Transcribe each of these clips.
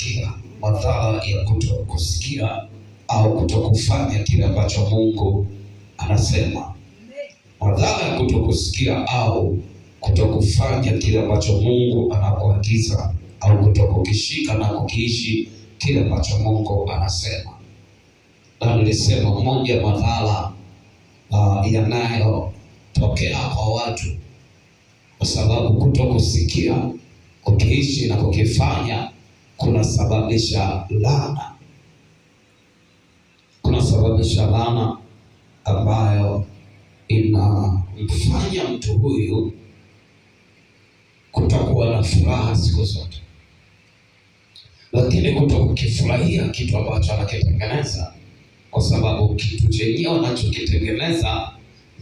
kutokusikia, madhara ya kutokusikia au kutokufanya kile ambacho Mungu anasema. Madhara ya kutokusikia au kutokufanya kile ambacho Mungu anakuagiza au kutokukishika na kukiishi kile ambacho Mungu anasema. Na nilisema moja madhara yanayotokea kwa watu kwa sababu kutokusikia, kukiishi na kukifanya kunasababisha laana. Kunasababisha laana ambayo inamfanya mtu huyu kutokuwa na furaha siku zote, lakini kutokukifurahia kitu ambacho anakitengeneza, kwa sababu kitu chenyewe anachokitengeneza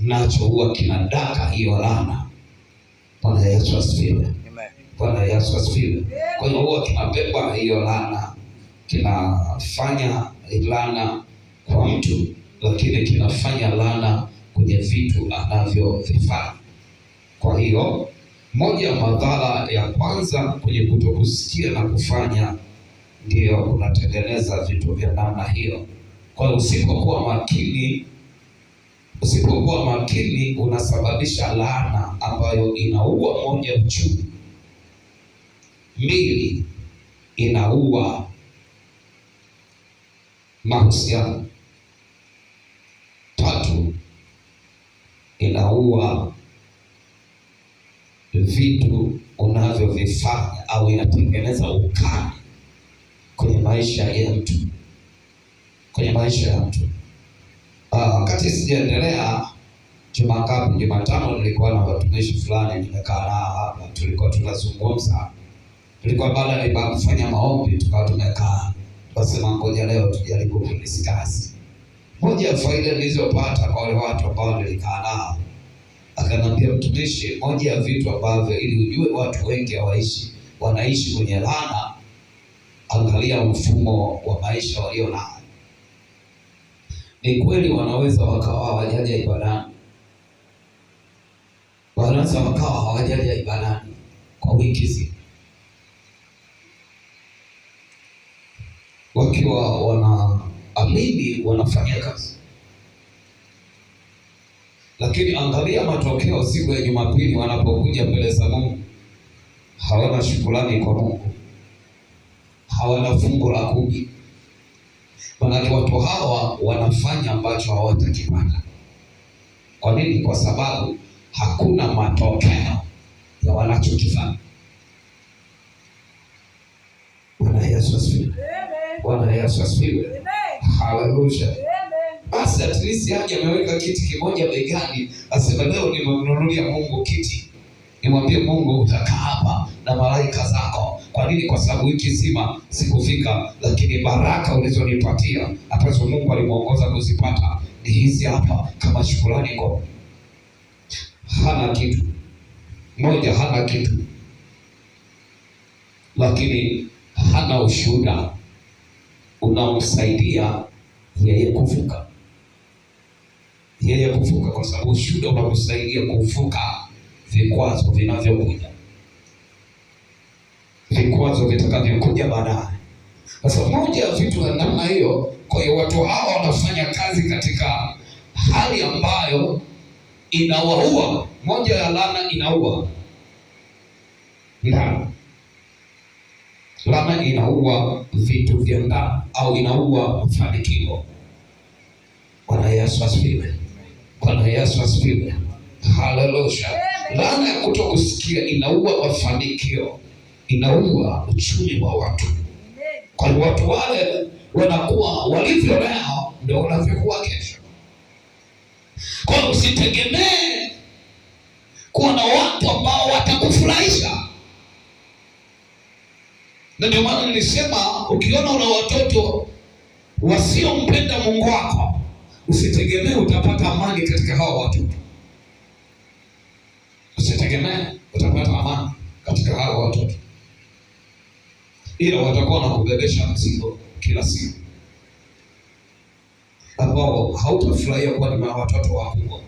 nacho huwa kinadaka hiyo laana. Bwana Yesu asifiwe. Bwana Yesu asifiwe. Kwa hiyo huwa kinabeba hiyo laana, kinafanya laana kwa mtu, lakini kinafanya laana kwenye vitu anavyovifanya. Kwa hiyo moja ya madhara ya kwanza kwenye kutokusikia na kufanya ndio unatengeneza vitu vya namna hiyo. Kwa hiyo usipokuwa makini unasababisha laana ambayo inaua: moja, uchumi; mbili, inaua mahusiano; tatu, inaua vitu unavyovifanya au inatengeneza ukame kwenye maisha ya mtu, wakati sijaendelea, Jumatano nilikuwa na watumishi fulani nimekaa nao hapa, tulikuwa tunazungumza. Tulikuwa baada ya kufanya maombi, tukawa tumekaa, tukasema ngoja leo tujaribu kudiscuss. Moja ya faida nilizopata kwa wale watu ambao nilikaa nao, akaniambia mtumishi, moja ya vitu ambavyo ili ujue watu wengi wanaishi kwenye laana, angalia mfumo wa maisha walio nao. Ni kweli wanaweza wakawa hawajaja ibadani, wanaweza wakawa hawajaja ibadani kwa wiki nzima, wakiwa wanaamini wanafanya kazi, lakini angalia matokeo siku ya Jumapili wanapokuja mbele za Mungu. Hawana shukrani kwa Mungu, hawana fungu la 10. Maana watu hawa wanafanya ambacho hawatakipata. Kwa nini? Kwa sababu hakuna matokeo ya wanachokifanya. Bwana Yesu asifiwe. Bwana Yesu asifiwe. Haleluya. Basi at least haja ameweka kiti kimoja begani, asema leo nimemnunulia Mungu kiti. Nimwambie Mungu utakaa hapa na malaika zako. Kwa nini? Kwa sababu wiki nzima sikufika, lakini baraka ulizonipatia ambazo Mungu alimuongoza kuzipata ni hizi hapa kama shukrani kwa. Hana kitu moja, hana kitu, lakini hana ushuhuda unaomsaidia yeye kuvuka. Kwa sababu ushuhuda unakusaidia kuvuka vikwazo vinavyokuja, vikwazo vitakavyokuja baadaye. Sasa moja ya vitu vya namna hiyo, kwa hiyo watu hawa wanafanya kazi katika hali ambayo inawaua. Moja ya laana inaua. Laana inaua vitu vya ndani au inaua mafanikio. Bwana Yesu asifiwe. Bwana Yesu asifiwe. Haleluya. Laana ya kutokusikia inaua mafanikio, inaua uchumi wa watu. Kwa hiyo watu wale wanakuwa walivyo leo ndio wanavyokuwa kesho. Kwa hiyo usitegemee kuwa na watu ambao watakufurahisha. Na ndio maana nilisema ukiona una watoto wasiompenda Mungu wako, usitegemee utapata amani katika hao watoto. Usitegemee utapata amani katika hao watoto, ila watakuwa wanakubebesha mzigo kila siku ambao hautafurahia kuwa ni watoto wakubwa,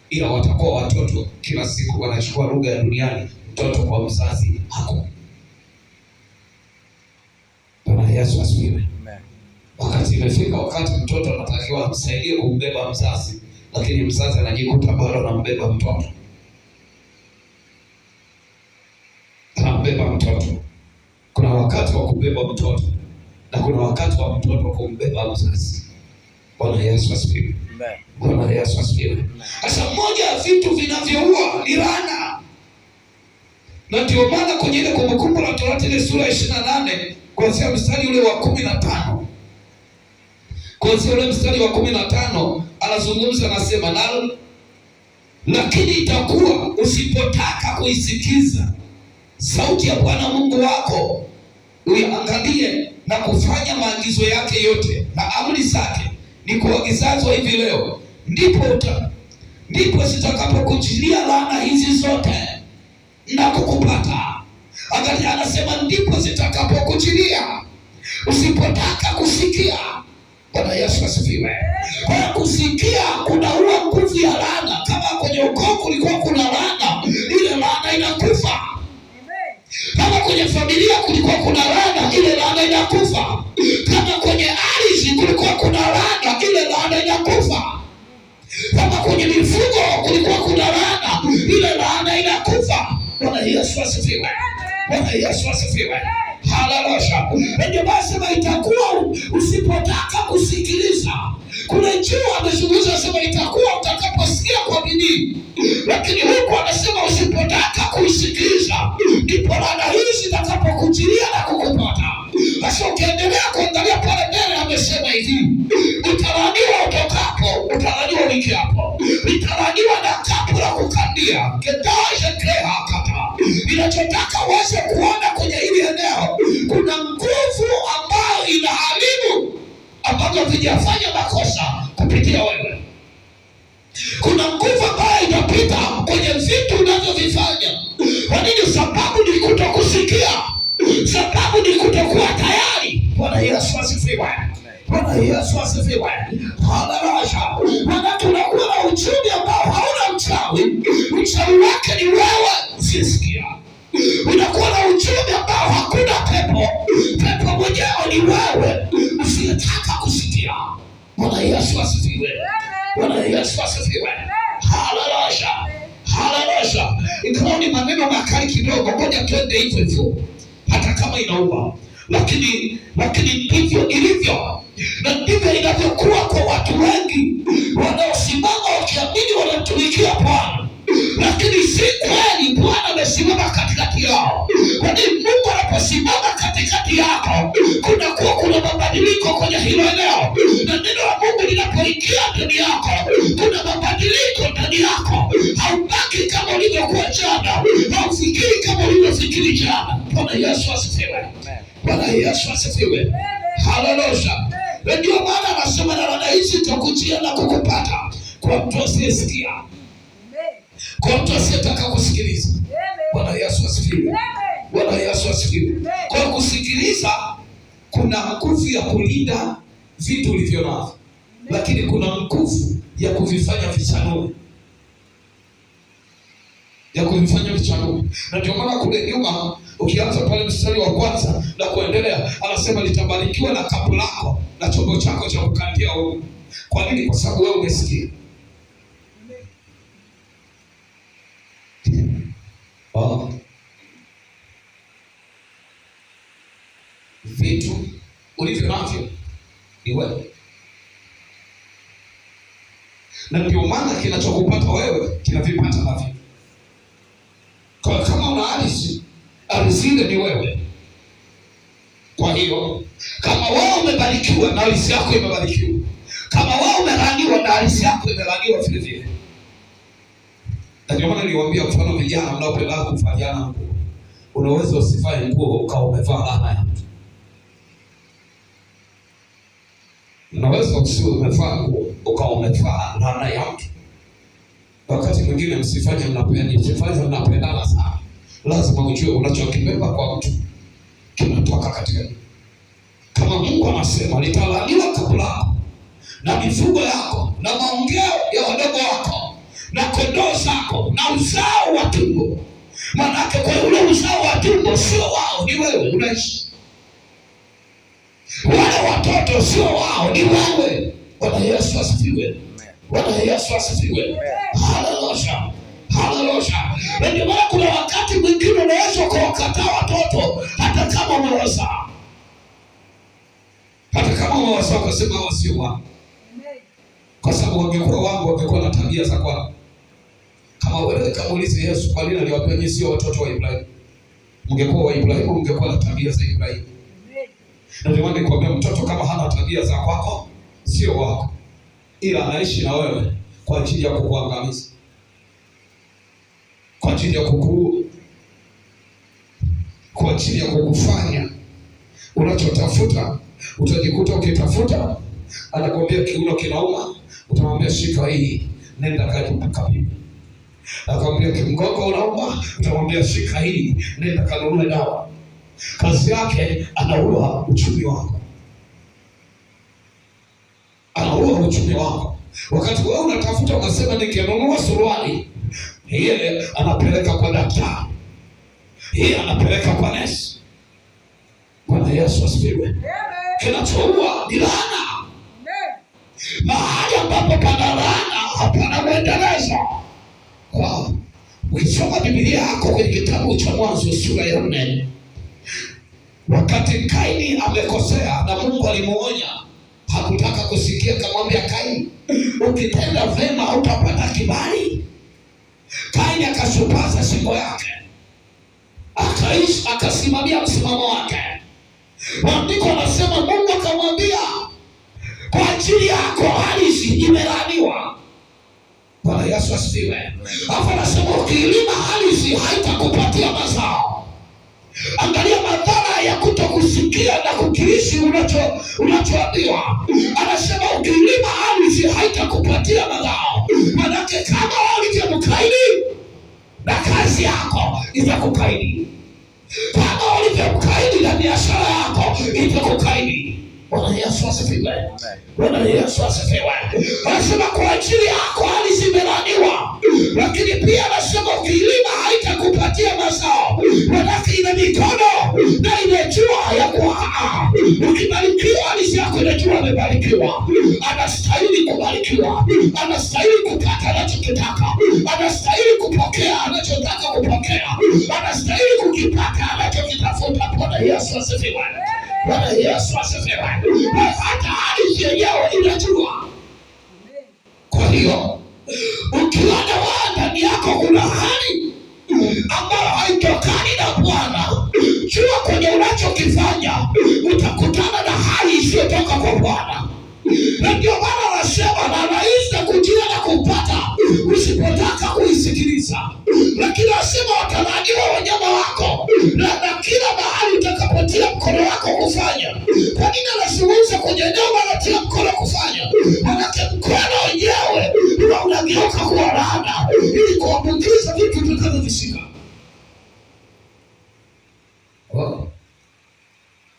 ila watakuwa watoto kila siku wanachukua lugha ya duniani, mtoto kwa mzazi hako. Yesu asifiwe. Wakati imefika wakati mtoto anatakiwa amsaidie kumbeba mzazi, lakini mzazi anajikuta bado anambeba mtoto. Anambeba mtoto. Kuna wakati wa kubeba mtoto na kuna wakati wa mtoto kumbeba mzazi. Bwana Yesu asifiwe. Bwana Yesu asifiwe. Sasa moja ya vitu vinavyoua ni laana. Na ndio maana kwenye ile Kumbukumbu la Torati ile sura 28 kuanzia mstari ule wa 15. Kuanzia ule mstari wa 15 anazungumza, anasema nalo, lakini itakuwa usipotaka kuisikiza sauti ya Bwana Mungu wako, uiangalie na kufanya maagizo yake yote na amri zake ni kuagizazo hivi leo, ndipo zitakapokujilia laana hizi zote na kukupata. Angalia, anasema ndipo zitakapokujilia usipotaka kusikia. Bwana Yesu asifiwe. Kwa kusikia kunaua nguvu ya laana. Kama kwenye ukoo kulikuwa kuna laana, ile laana inakufa. Kama kwenye familia kulikuwa kuna laana, ile laana inakufa. Kama kwenye ardhi kulikuwa kuna laana, ile laana inakufa. Kama kwenye mifugo kulikuwa kuna laana, ile laana inakufa. Bwana Yesu asifiwe. Bwana Yesu asifiwe. Haleluya. Ndio basi itakuwa usipotaka kusikiliza. Kuna juu amezungumza sema itakuwa utakaposikia kwa bidii. Lakini huko anasema usipotaka kusikiliza ndipo laana hizi zitakapokujilia na kukupata. Basi ukiendelea kuangalia pale mbele amesema hivi, utalaaniwa utokapo, utalaaniwa uingiapo. Utalaaniwa na kapu la kukandia. Kedaje kreha kata. Ninachotaka uweze kuona kwenye hili eneo, kuna nguvu ambayo inaharibu ambazo vijafanya makosa kupitia wewe. Kuna nguvu ambayo inapita kwenye vitu unavyovifanya. Kwa nini? Sababu ni kutokusikia. Sababu ni kutokuwa tayari. Bwana Yesu asifiwe. Bwana Yesu asifiwe. Haleluya. Maana tunakuwa na uchumi ambao hauna mchawi. Mchawi wake ni wewe usisikia. Unakuwa na uchumi ambao hakuna pepo. Pepo mwenyewe ni wewe usiyetaka kusikia. Bwana Yesu asifiwe. Bwana Yesu asifiwe. Haleluya. Haleluya. Ikawa ni maneno makali kidogo, ngoja twende hivyo hivyo. Hata kama inauma, lakini ndivyo ilivyo. Na ndivyo inavyokuwa kwa watu wengi wanaosimama wakiamini wanamtumikia Bwana, lakini si kweli Bwana amesimama katikati yao. Kwani Mungu anaposimama katikati yako kunakuwa kuna mabadiliko kwenye hilo eneo. Na neno la Mungu linapoingia ndani yako kuna mabadiliko ndani yako. Haubaki kama ulivyokuwa jana, haufikiri kama ulivyofikiri jana. Bwana Yesu asifiwe. Bwana Yesu asifiwe. Haleluya. Ndio maana anasema na laana hizi zitakujia na kukupata kwa mtu asiyesikia, kwa mtu asiyetaka kusikiliza. Bwana Yesu asifiwe. Bwana Yesu asifiwe. Kwa kusikiliza kuna nguvu ya kulinda vitu ulivyo navyo, lakini kuna nguvu ya kuvifanya vichanue, ya kuvifanya vichanue. Na ndio maana kule nyuma ukianza pale mstari wa kwanza na kuendelea anasema litabarikiwa na kapu lako na chombo chako cha kukandia unga. Kwa nini? Kwa sababu wewe umesikia. Vitu ulivyo navyo ni wewe. Na ndio maana kinachokupata wewe kinavipata navyo. Kwa kama una ardhi, ardhi ile ni wewe. Kwa hiyo kama wewe umebarikiwa na ardhi yako imebarikiwa, kama wewe umelaaniwa na ardhi yako imelaaniwa vile vile. Na ndio maana niliwaambia mfano vijana mnaopenda kufanyana nguo. Unaweza usifanye nguo ukawa umevaa laana ya mtu. Unaweza usiwe umevaa nguo ukawa umevaa laana ya mtu. Wakati mwingine msifanye mnapendana sana. Lazima ujue unachokibeba kwa mtu kinatoka katika. Kama Mungu anasema litalaaniwa kapu lako na mifugo yako na maongeo ya wadogo wako na kondoo zako na uzao wa tumbo. Maana kwa ule uzao wa tumbo sio wao, ni wewe unaishi. watoto sio wao, ni wewe. Bwana Yesu asifiwe. Bwana Yesu asifiwe. Haleluya. Haleluya. Ndio maana kuna wakati mwingine unaweza kuwakataa watoto hata kama umewazaa. Hata kama umewazaa ukasema hao sio wangu. Kwa sababu wangekuwa wangu wangekuwa na tabia za kwao. Kama wewe kamuulize Yesu kwa nini aliwapea nyinyi sio watoto wa Ibrahimu? Mngekuwa wa Ibrahimu mngekuwa na tabia za Ibrahimu. Ndio maana nikwambia mtoto kama hana tabia za kwako sio wako. Ila anaishi na wewe kwa ajili ya kukuangamiza. Kwa ajili ya kwa ajili ya kukufanya unachotafuta. Utajikuta ukitafuta, anakwambia kiuno kinauma, utamwambia shika hii, nenda kajipatie. Anakwambia kimgongo unauma, utamwambia shika hii, nenda kanunue dawa. Kazi yake anaua uchumi wako. Anaua uchumi wako. Wakati wewe unatafuta unasema nikinunua suruali, yeye anapeleka kwa daktari. Yeye anapeleka kwa nesi. Bwana Yesu asifiwe. Kinachoua ni laana. Mahali ambapo pana laana hapana mwendelezo. Ukisoma Biblia yako kwenye kitabu cha Mwanzo sura ya 4, wakati Kaini amekosea na Mungu alimuonya, hakutaka kusikia, akamwambia Kaini, ukitenda vema hutapata kibali. Kaini akashupaza shingo yake, akaishi akasimamia msimamo wake. Maandiko yanasema Mungu akamwambia, kwa ajili yako ardhi imelaaniwa. Bwana Yesu asifiwe. Hapo anasema ukilima ardhi haitakupatia mazao. Angalia madhara ya kutokusikia na kukiishi unachoambiwa. Anasema ukilima ardhi haitakupatia mazao. Manake kama ulivyomkaidi na kazi yako itakukaidi. Kama ulivyomkaidi na biashara yako itakukaidi. Bwana Yesu asifiwe. Bwana Yesu asifiwe. Anasema kwa ajili yako ardhi imelaaniwa. Lakini pia anasema ukilima haitakupatia mazao. Manake ina mikono na inajua ya kuwa ukibarikiwa ardhi yako inajua amebarikiwa. Anastahili kubarikiwa. Anastahili kupata anachokitaka. Anastahili kupokea anachotaka kupokea. Anastahili kukipata anachokitafuta. Bwana Yesu asifiwe. Bwana Yesu asifiwe. Hata ardhi yenyewe inajua. Kwa hiyo ukiwa na ndani yako kuna hali ambayo haitokani na Bwana, jua kwenye unachokifanya utakutana na hali isiyotoka kwa Bwana. Na ndio maana anasema na rahisi kujua na kupata usipotaka kuisikiliza. Lakini anasema watalaaniwa wanyama wako na kila mahali utakapotia mkono wako kufanya. Kwa nini anazungumza kwenye eneo anatia mkono kufanya? Manake mkono wenyewe unageuka kuwa laana ili kuambukiza vitu vitakavyovishika.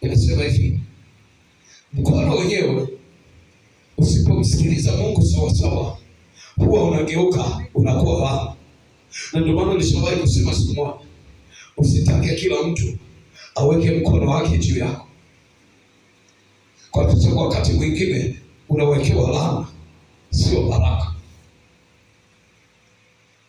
Inasema hivi, mkono wenyewe usipomsikiliza Mungu sawa sawa, huwa unageuka unakuwa laana. Na ndio maana nishawahi kusema siku moja, usitake kila mtu aweke mkono wake juu yako. Kwa sababu wakati mwingine unawekewa laana, sio baraka.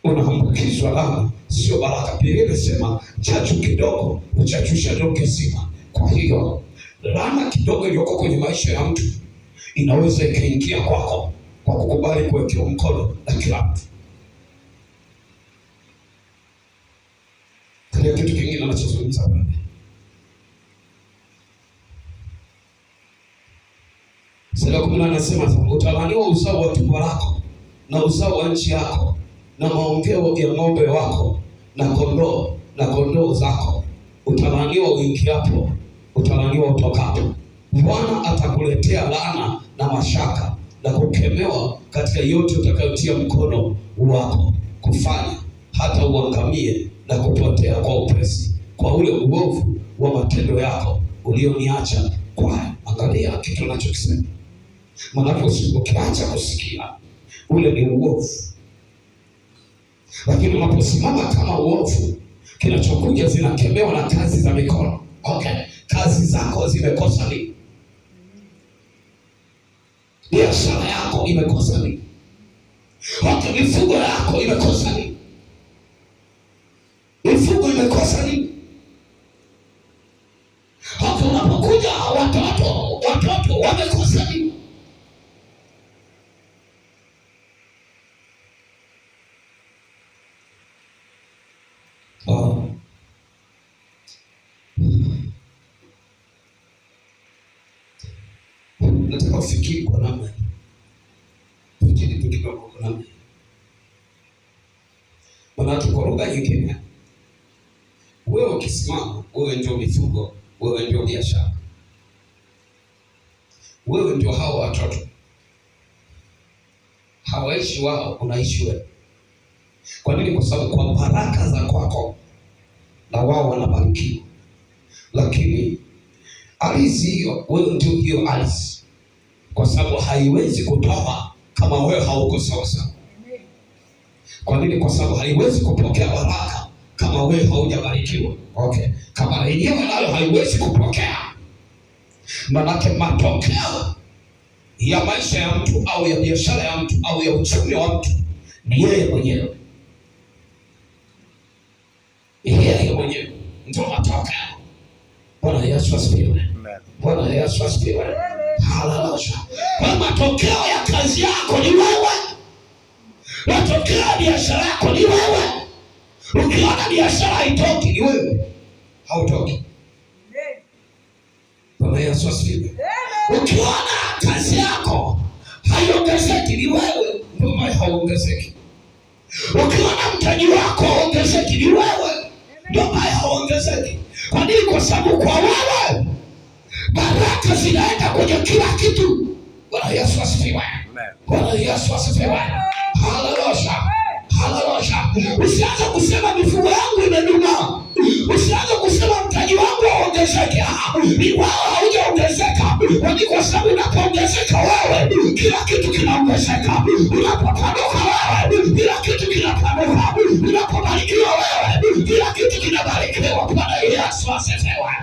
Unaambukizwa laana, sio baraka. Biblia inasema chachu kidogo huchachusha donge zima. Kwa hiyo laana kidogo iliyoko kwenye maisha ya mtu inaweza ikaingia kwako kwa kukubali kuwekewa mkono na kila mtu. Kuna kitu kingine anachozungumza hapa. Sura 10 anasema utalaaniwa uzao wa tumbo lako na uzao wa nchi yako na maongeo ya ng'ombe wako na kondoo zako. Utalaaniwa uingiapo, utalaaniwa utokapo. Bwana atakuletea laana na mashaka na kukemewa katika yote utakayotia mkono wako kufanya, hata uangamie na kupotea kwa upesi kwa ule uovu wa matendo yako ulioniacha kwayo. Angalia kitu anachokisema. Maana ukiacha kusikia ule ni uovu. Lakini unaposimama kama uovu, kinachokuja zinakemewa na kazi za mikono. Okay, kazi zako zimekosa nini? Biashara yako imekosa nini? Okay, mifugo yako imekosa nini? Mifugo imekosa nini? Okay, unapokuja watoto wamekosa nini? Nataka ufikiri kwa namna hii. Fikiri tu kidogo kwa namna hii. Maana kwa lugha nyingine, wewe ukisimama, wewe ndio mifugo, wewe ndio biashara. Wewe ndio hao watoto. Hawaishi wao, unaishi wewe. Kwa nini? Kwa sababu kwa baraka za kwako na wao wanabarikiwa. Lakini ardhi hiyo, wewe ndio hiyo ardhi. Kwa sababu haiwezi kutoa kama wewe hauko sawa sawa. Kwa nini? Kwa sababu haiwezi kupokea baraka kama wewe haujabarikiwa. Okay. Kama yenyewe nayo haiwezi kupokea. Manake matokeo ya maisha ya mtu au ya biashara ya mtu au ya uchumi wa mtu ni yeye mwenyewe. Yeye mwenyewe ndio matokeo. Bwana Yesu asifiwe. Bwana Yesu asifiwe. Haleluya. Kwa matokeo ya kazi yako ni wewe. Matokeo ya biashara yako ni wewe. Ukiona biashara haitoki ni wewe. Hautoki. Bwana Yesu asifiwe. Ukiona kazi yako haiongezeki ni wewe. Ndio maana hauongezeki. Ukiona mtaji wako hauongezeki ni wewe. Ndio maana hauongezeki. Kwa nini? Kwa sababu kwa wewe baraka zinaenda kwenye kila kitu. Bwana Yesu asifiwe. Bwana Yesu asifiwe. Haleluya. Haleluya. Usianze kusema mifugo yangu imeduma. Usianze kusema mtaji wangu haongezeki. Ni wewe haujaongezeka. Kwa nini? Kwa sababu unapoongezeka wewe, kila kitu kinaongezeka. Unapopanuka wewe, kila kitu kinapanuka. Unapobarikiwa wewe, kila kitu kinabarikiwa. Bwana Yesu asifiwe.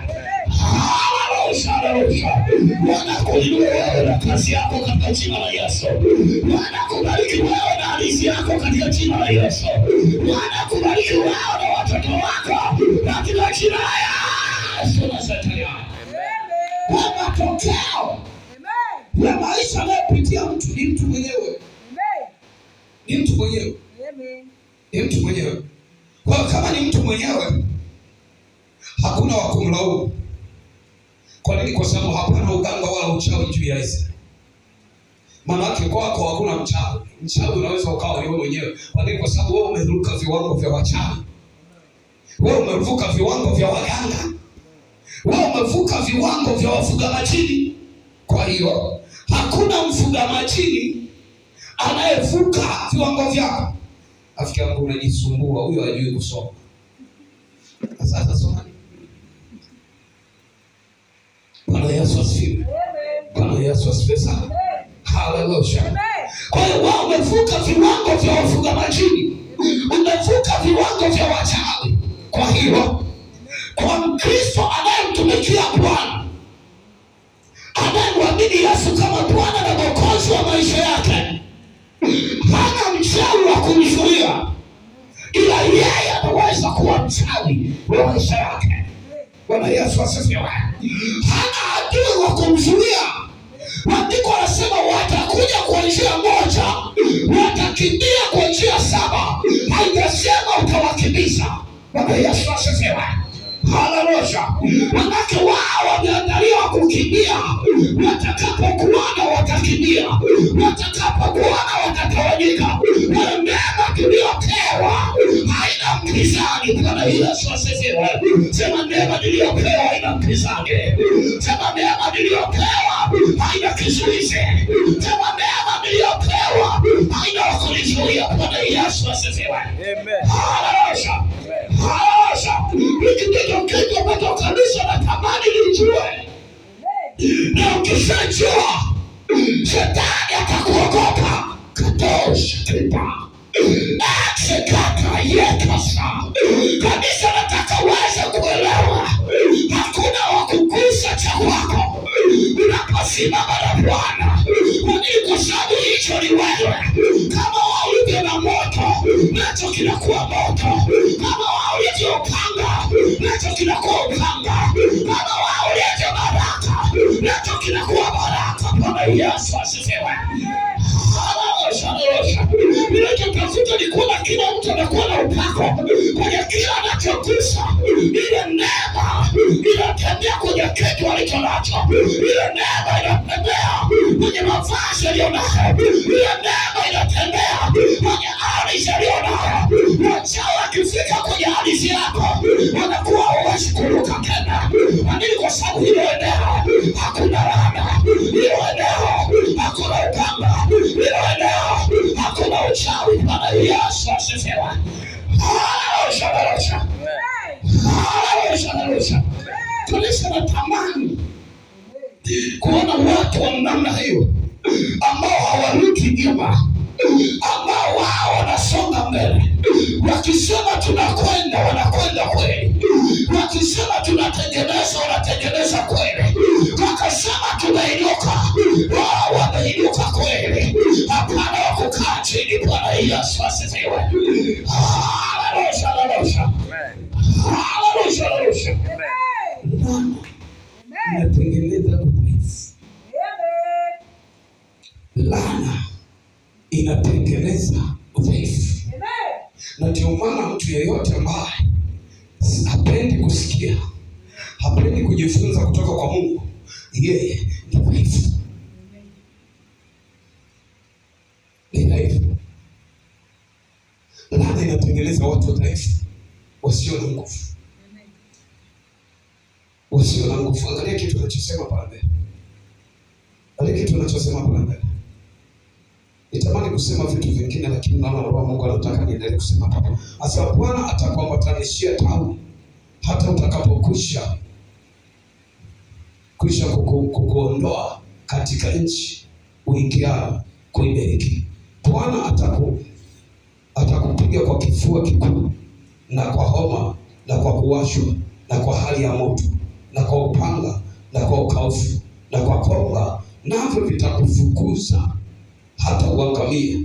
Bwana kuinue wewe na kazi yako katika jina la Yesu. Bwana kubariki wewe na ardhi yako katika jina la Yesu. Bwana kubariki wewe na watoto wako katika jina la Yesu. Kwa matokeo ya maisha anayopitia mtu ni mtu mwenyewe. Ni mtu mwenyewe. Ni mtu mwenyewe. Kwa kama ni mtu mwenyewe, hakuna wa kumlaumu. Kwa nini? Kwa sababu hapana uganga wala uchawi juu ya Israeli. Maana yake kwako hakuna mchawi. Mchawi unaweza ukawa wewe mwenyewe. Kwa nini? Kwa sababu wewe umeruka viwango vya wachawi. Wewe umevuka viwango vya waganga. Wewe umevuka viwango vya wafuga majini. Kwa hiyo hakuna mfuga majini anayevuka viwango vyako. Afiki yangu unajisumbua, huyo hajui kusoma. Sasa soma. Bwana Yesu asifiwe. Bwana Yesu asifiwe sana. Haleluya. Kwa hiyo wao wamevuka viwango vya wafuga majini. Umevuka viwango vya wachawi. Kwa hiyo kwa Mkristo anayemtumikia Bwana, anayemwamini Yesu kama Bwana na Mwokozi wa maisha yake, hana mchawi wa kumzuia, ila yeye anaweza kuwa mchawi wa maisha yake. Bwana Yesu asifiwe. Hana adui wa kumzuia. Maandiko yanasema watakuja kwa njia moja, watakimbia kwa njia saba. Haijasema utawakimbiza. Bwana Yesu asifiwe. Haleluya. Manake wao wameandaliwa kukimbia. Watakapokuona watakimbia. Watakapokuona watatawanyika. Neema tuliyopewa haina mpinzani. Bwana Yesu asifiwe. Sema neema niliyopewa haina mpinzani. Sema neema niliyopewa haina kizuizi. Sema neema niliyopewa haina wa kunizuia. Bwana Yesu asifiwe. Amen. Haleluya. Hiki ndicho kitu ambacho kanisa natamani lijue. Na ukishajua, shetani atakuogopa. Katosha kipa. Aksekata yekasa. Kanisa nataka uweze kuelewa. Hakuna wa kugusa cha kwako. Unaposimama na Bwana, Kwa nini? Kwa sababu hicho ni wewe. Kama wao ulivyo na moto, nacho kinakuwa moto. Kama wao ulivyo upanga, nacho kinakuwa upanga. Kama wao ulivyo baraka, nacho kinakuwa baraka. Bwana Yesu asifiwe. Ninachotafuta ni kuona kila mtu anakuwa na upako kwenye kila anachogusa. Ile neema inatembea kwenye kitu alicho nacho. Ile neema inatembea kwenye mavazi aliyonayo. Ile neema inatembea kwenye ardhi aliyonayo. Wachawi wakifika kwenye ardhi yako wanakuwa hawawezi kuruka tena. Kwa nini? Kwa sababu hilo eneo hakuna laana. Hilo eneo hakuna upanga. Hilo eneo hakuna uchawi. Bwana Yesu asifiwe. Haleluya. Haleluya. Kanisa natamani kuona watu wa namna hiyo ambao hawarudi nyuma, ambao wao wanasonga mbele. Wakisema tunakwenda, wanakwenda kweli. Wakisema tunatengeneza, wanatengeneza kweli. Wakasema tunainuka, wao wanainuka kweli. Hapana wa kukaa chini. Bwana Yesu asifiwe. Haleluya. Haleluya. Inatengeneza udhaifu. Laana inatengeneza udhaifu. Na ndio maana mtu yeyote ambaye hapendi kusikia, hapendi kujifunza kutoka kwa Mungu, yeye ni dhaifu. Ni dhaifu. Laana inatengeneza watu dhaifu, wasio na nguvu. Wasio na nguvu. Angalia kitu anachosema pale mbele. Angalia kitu anachosema pale mbele. Nitamani kusema vitu vingine, lakini naona Roho Mungu anataka niendelee kusema hapa. Asa Bwana atakuambatanishia tauni hata utakapokwisha kukuondoa katika nchi uingia kuimiliki. Bwana atakupiga kwa kifua kikuu na kwa homa na kwa kuwashwa na kwa hali ya moto na kwa upanga na kwa ukaufu na kwa konga, navyo vitakufukuza hata uangamie.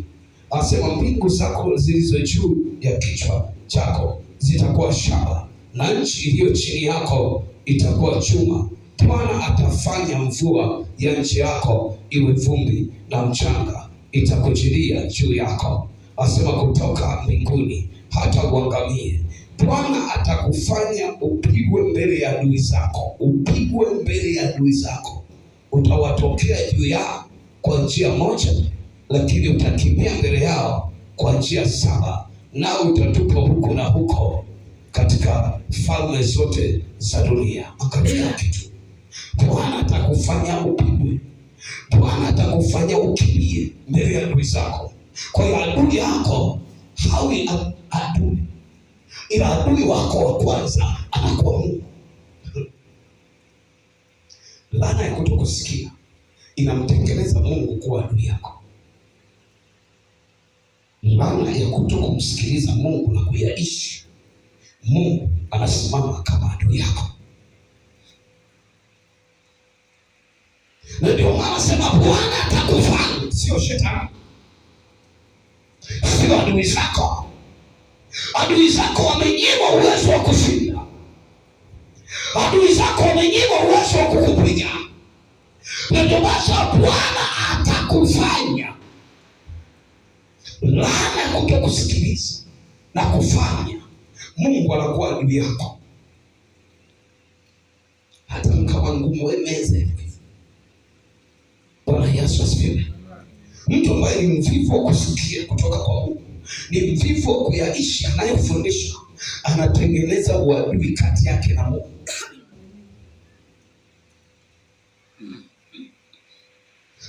Asema mbingu zako zilizo juu ya kichwa chako zitakuwa shaba na nchi iliyo chini yako itakuwa chuma. Bwana atafanya mvua ya nchi yako iwe vumbi na mchanga itakujilia juu yako. Asema kutoka mbinguni hata uangamie. Bwana atakufanya upigwe mbele ya adui zako. Upigwe mbele ya adui zako. Utawatokea juu yao kwa njia moja, lakini utakimbia mbele yao kwa njia saba, nao utatupwa huko na huko katika falme zote za dunia. Angalia kitu. Bwana atakufanya upigwe. Bwana atakufanya ukimbie mbele ya adui zako. Kwa hiyo adui yako hawi adui, ila adui wako wa kwanza anakuwa Mungu. Laana ya kutokusikia inamtengeneza Mungu kuwa adui yako. Laana ya kutokumsikiliza Mungu na kuyaishi, Mungu anasimama kama adui yako. Na ndio maana sema Bwana atakufanya, sio shetani, sio adui zako. Adui zako wamenyimwa uwezo wa kushinda. Adui zako wamenyimwa uwezo wa kukupiga. Na ndio maana Bwana atakufanya. Laana ya kutokusikiliza na kufanya, Mungu anakuwa adui yako. Hata mkawa ngumu wemeze hivi. Bwana Yesu asifiwe. Mtu ambaye ni mvivu wa kusikia kutoka kwa Mungu, ni mvivu wa kuyaishi anayofundisha, anatengeneza uadui kati yake na Mungu.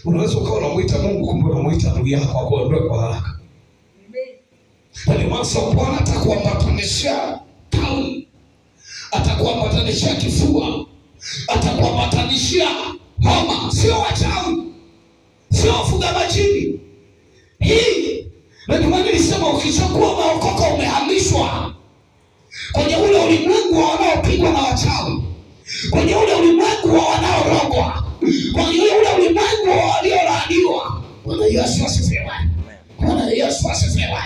Unaweza ukawa unamuita Mungu, kumbe unamuita adui yako akuondoe kwa haraka. Ndio maana Bwana atakuambatanishia tauni, atakuambatanishia kifua, atakuambatanishia homa. Sio wachawi, sio wafuga majini. Hii ndio maana nilisema ukichokuwa umeokoka, umehamishwa kwenye ule ulimwengu wa wanaopigwa na wachawi, kwenye ule ulimwengu wa wanaorogwa, kwenye ule ulimwengu wa waliolaaniwa. Yesu asifiwe. Bwana Yesu asifiwe.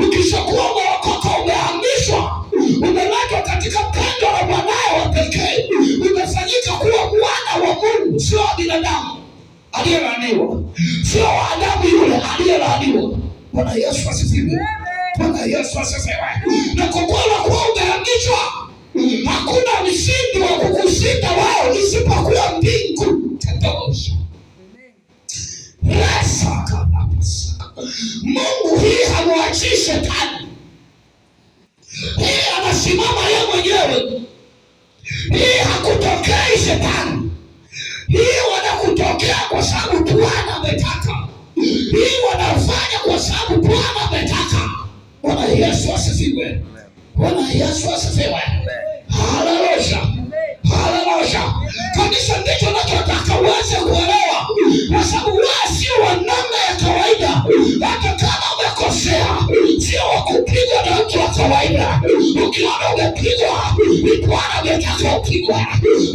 Ukishakuwa umeokoka, umehamishwa, umeletwa katika pendo la mwanae wa pekee, umefanyika kuwa mwana wa Mungu, sio wa binadamu aliyelaaniwa, sio wa Adamu yule aliyelaaniwa. Bwana Yesu asifiwe. Bwana Yesu asifiwe. Na kwa kuwa umehamishwa, hakuna mshindi wa kukushinda wao isipokuwa mbingu tatosha. Mungu hii hamwachii shetani. Hii anasimama yeye mwenyewe. Hii hakutokei shetani. Hii wanakutokea kwa sababu Bwana ametaka. Hii wanafanya kwa sababu Bwana ametaka. Bwana Yesu asifiwe. Bwana Yesu asifiwe. Haleluya. Haleluya. Kanisa ndicho nachotaka uweze kuelewa, kwa sababu wewe sio wa namna ya kawaida. Hata kama umekosea, sio wa kupigwa na mtu wa kawaida. Ukiona umepigwa, ni Bwana ametaka upigwe.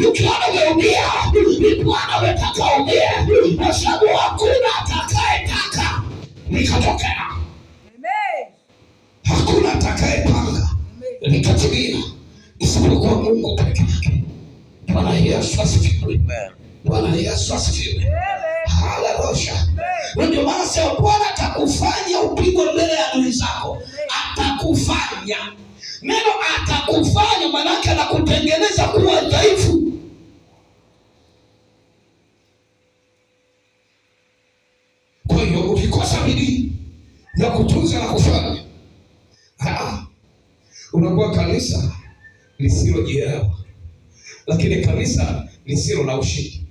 Ukiona umeumia, ni Bwana ametaka umie, kwa sababu hakuna atakayetaka likatokea. Hakuna atakayepanga likatimia isipokuwa Mungu peke yake. Bwana Yesu asifiwe. Bwana Yesu asifiwe. Haleluya. Ndio maana sasa Bwana atakufanya upigwe mbele ya adui zako. Atakufanya. Neno atakufanya maana yake anakutengeneza kuwa dhaifu. Kwa hiyo ukikosa bidii ya kutunza na kufanya, unakuwa kanisa lisilojielewa, lakini kanisa lisilo na ushindi.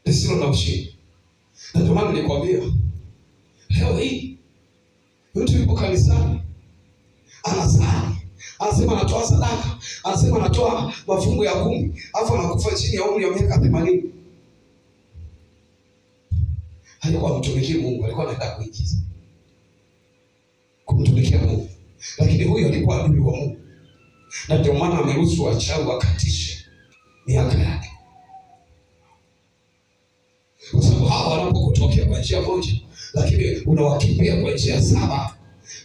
Lisilo na ushindi. Na ndio maana nilikwambia leo hii mtu yuko kanisani anasali, anasema anatoa sadaka, anasema anatoa mafungu ya 10, afu anakufa chini ya umri wa miaka 80. Alikuwa mtumikia Mungu, alikuwa anaenda kuigiza kumtumikia Mungu, lakini huyo alikuwa adui wa Mungu. Na ndio maana ameruhusu wachawi wakatishe miaka yake, kwa sababu hawa wanapokutokea kwa njia moja, lakini unawakimbia kwa njia 7,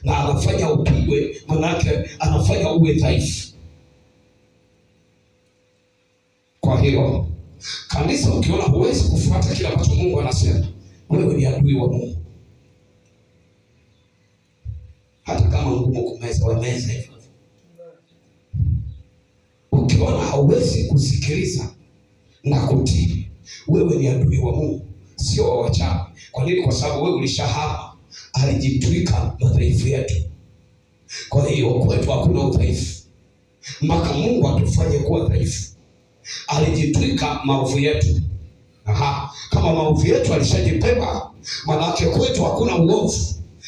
na anafanya upigwe, manake anafanya uwe dhaifu. Kwa hiyo kanisa, ukiona huwezi kufuata kila ambacho Mungu anasema, wewe ni adui wa Mungu. Hata kama ngumu kumeza, wameza hivyo. Ukiona hauwezi kusikiliza na kutii, wewe ni adui wa Mungu, sio wa wachawi. Kwa nini? Kwa sababu wewe ulishahama, alijitwika madhaifu yetu. Kwa hiyo kwetu hakuna udhaifu, mpaka Mungu atufanye kuwa dhaifu. Alijitwika maovu yetu. Kama maovu yetu alishajibeba, maana yake kwetu hakuna uovu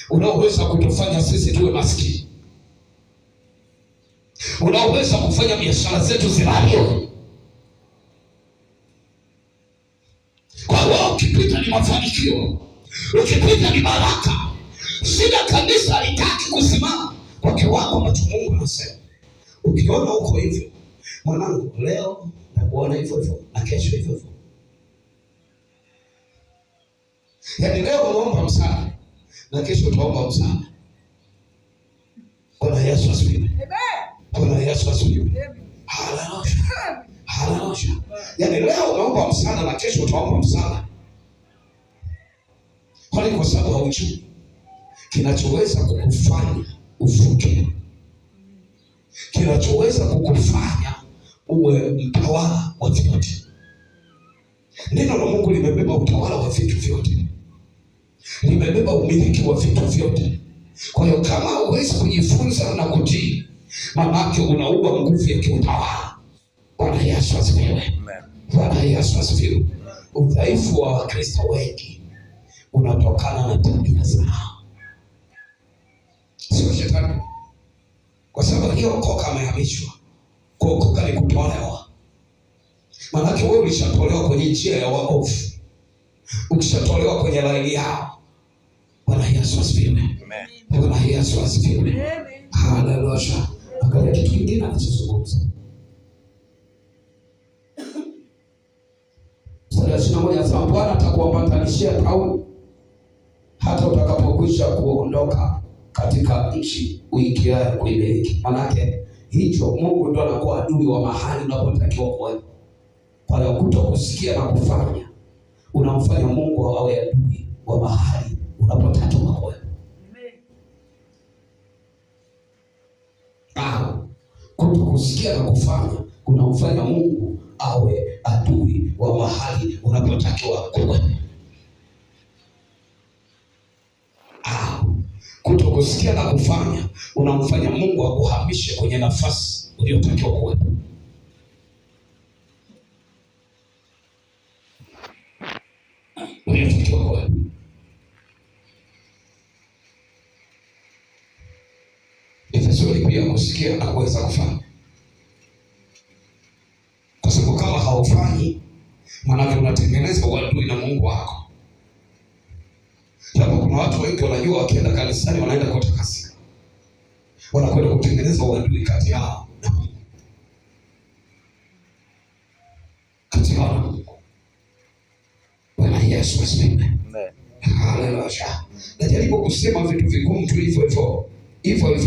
unaoweza kutufanya sisi tuwe maskini, unaoweza kufanya biashara zetu zilale. Kwa hiyo ukipita ni mafanikio, ukipita ni baraka. Shida kanisa halitaki kusimama kwa kiwango ambacho Mungu anasema. Ukiona uko hivyo, mwanangu, leo nakuona hivyo hivyo na kesho hivyo hivyo. Yaani leo unaomba msaada na kesho utaomba msaada. Bwana Yesu asifiwe. Bwana Yesu asifiwe. Haleluya. Haleluya. Yaani leo unaomba msaada na kesho utaomba msaada. Kwa sababu haujui kinachoweza kukufanya ufuke, kinachoweza kukufanya uwe mtawala wa vyote. Neno la Mungu limebeba utawala wa vitu vyote, limebeba umiliki wa vitu vyote. Kwa hiyo kama huwezi kujifunza na kutii, maana unaua nguvu ya kiutawala. Bwana Yesu asifiwe. Bwana Yesu asifiwe. Udhaifu wa Wakristo wengi unatokana na tabia zao, sio shetani. Kwa sababu aliyeokoka amehamishwa. Kuokoka ni kutolewa. Maana wewe ulishatolewa kwenye njia ya waovu, ukishatolewa kwenye laini yao. Bwana Yesu asifiwe. Bwana Yesu asifiwe. Haleluya. Angalia kitu kingine anachozungumza. Mstari 21 anasema Bwana atakuambatanishia Paulo hata utakapokwisha kuondoka katika nchi uingiayo kuimiliki. Manake hicho Mungu ndo anakuwa adui wa mahali unapotakiwa kuwa. Kwa hiyo kutokusikia na kufanya unamfanya Mungu awe adui wa mahali unapotakiwa kuwa. Kutokusikia na kufanya unamfanya Mungu awe adui wa mahali unapotakiwa kuwa. Kutokusikia na kufanya unamfanya Mungu akuhamishe kwenye nafasi uliyotakiwa kuwa. Ni vizuri pia kusikia na kuweza kufanya, kwa sababu kama haufanyi, maana unatengeneza uadui na Mungu wako. Japo kuna watu wengi wanajua wakienda kanisani wanaenda kutakasika, wanakwenda kutengeneza uadui kati yao na Mungu, kati yao na Mungu. Bwana Yesu asifiwe. Haleluya. Najaribu kusema vitu vigumu tu hivyo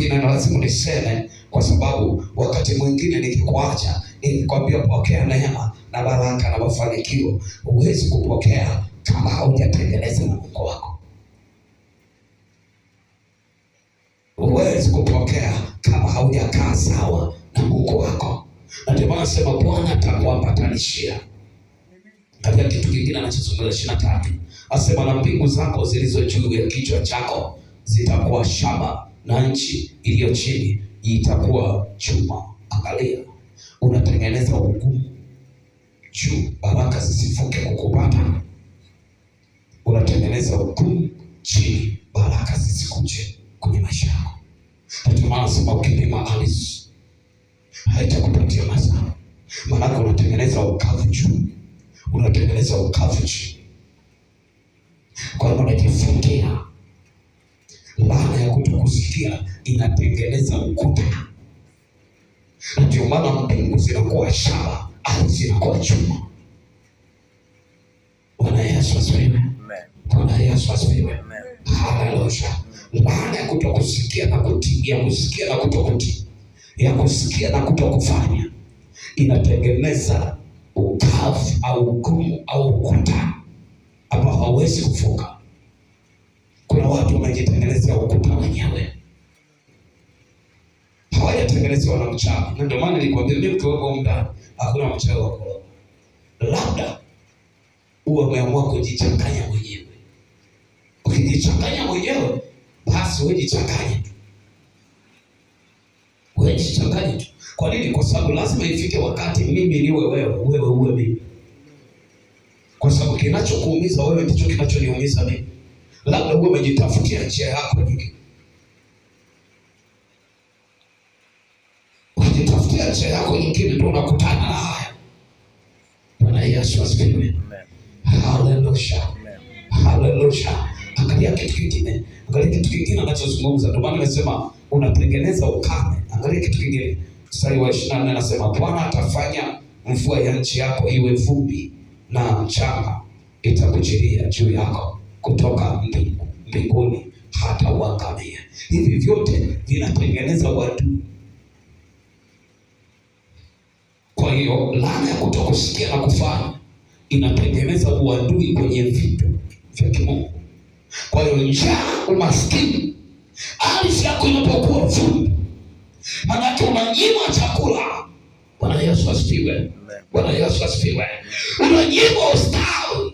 na lazima niseme, kwa sababu wakati mwingine nikikuacha nikikwambia pokea neema na baraka na mafanikio, huwezi kupokea kama haujatengeneza na Mungu wako. Huwezi kupokea kama haujakaa sawa na Mungu wako. Na ndio maana nasema Bwana atakuambatanishia. Katika kitu kingine anachozungumza 23, asema na mbingu zako zilizo juu ya kichwa chako zitakuwa shaba na nchi iliyo chini itakuwa chuma. Angalia, unatengeneza ugumu juu baraka zisifuke kukupata. Unatengeneza ugumu chini baraka zisikuje kwenye maisha yako. Ndio maana nasema ukilima ardhi haitakupatia mazao, maana unatengeneza ukavu juu, unatengeneza ukavu chini. Kwa hiyo unajifungia laana ya kutokusikia, inatengeneza ukuta. Ndio maana mbingu zinakuwa shaba, ardhi zinakuwa chuma. Bwana Yesu asifiwe. Bwana Yesu asifiwe. Haleluya. Laana ya kutokusikia na kutii, ya kusikia na kutokutii, ya kusikia na kutokufanya, inatengeneza ukavu au ugumu au ukuta ambao hauwezi kuvuka. Kuna watu wamejitengenezea ukuta wenyewe, hawajatengenezewa na mchawi. Na ndio maana nilikwambia mimi kwa muda hakuna mchawi wa kuroga. Labda uwe umeamua kujichanganya mwenyewe. Ukijichanganya mwenyewe, basi wewe jichanganye tu. Wewe jichanganye tu. Kwa nini? Kwa sababu lazima ifike wakati mimi niwe wewe, wewe uwe mimi. Kwa sababu kinachokuumiza wewe ndicho kinachoniumiza mimi. Labda uwe umejitafutia njia yako nyingine. Ukijitafutia njia yako nyingine ndio unakutana na haya. Bwana Yesu asifiwe. Haleluya. Haleluya. Angalia kitu kingine. Angalia kitu kingine anachozungumza. Ndio maana nimesema unatengeneza ukame. Angalia kitu kingine. Mstari wa 24 anasema Bwana atafanya mvua ya nchi yako iwe vumbi na mchanga itakujilia juu yako kutoka mbinguni hata uangamie. Hivi vyote vinatengeneza uadui. Kwa hiyo laana ya kutokusikia na kufanya inatengeneza uadui kwenye vitu vya kimungu. Kwa hiyo njaa, umaskini, ardhi yako inapokuwa vumbi, maana unanyimwa chakula. Bwana Yesu asifiwe. Bwana Yesu asifiwe. Unanyimwa ustawi.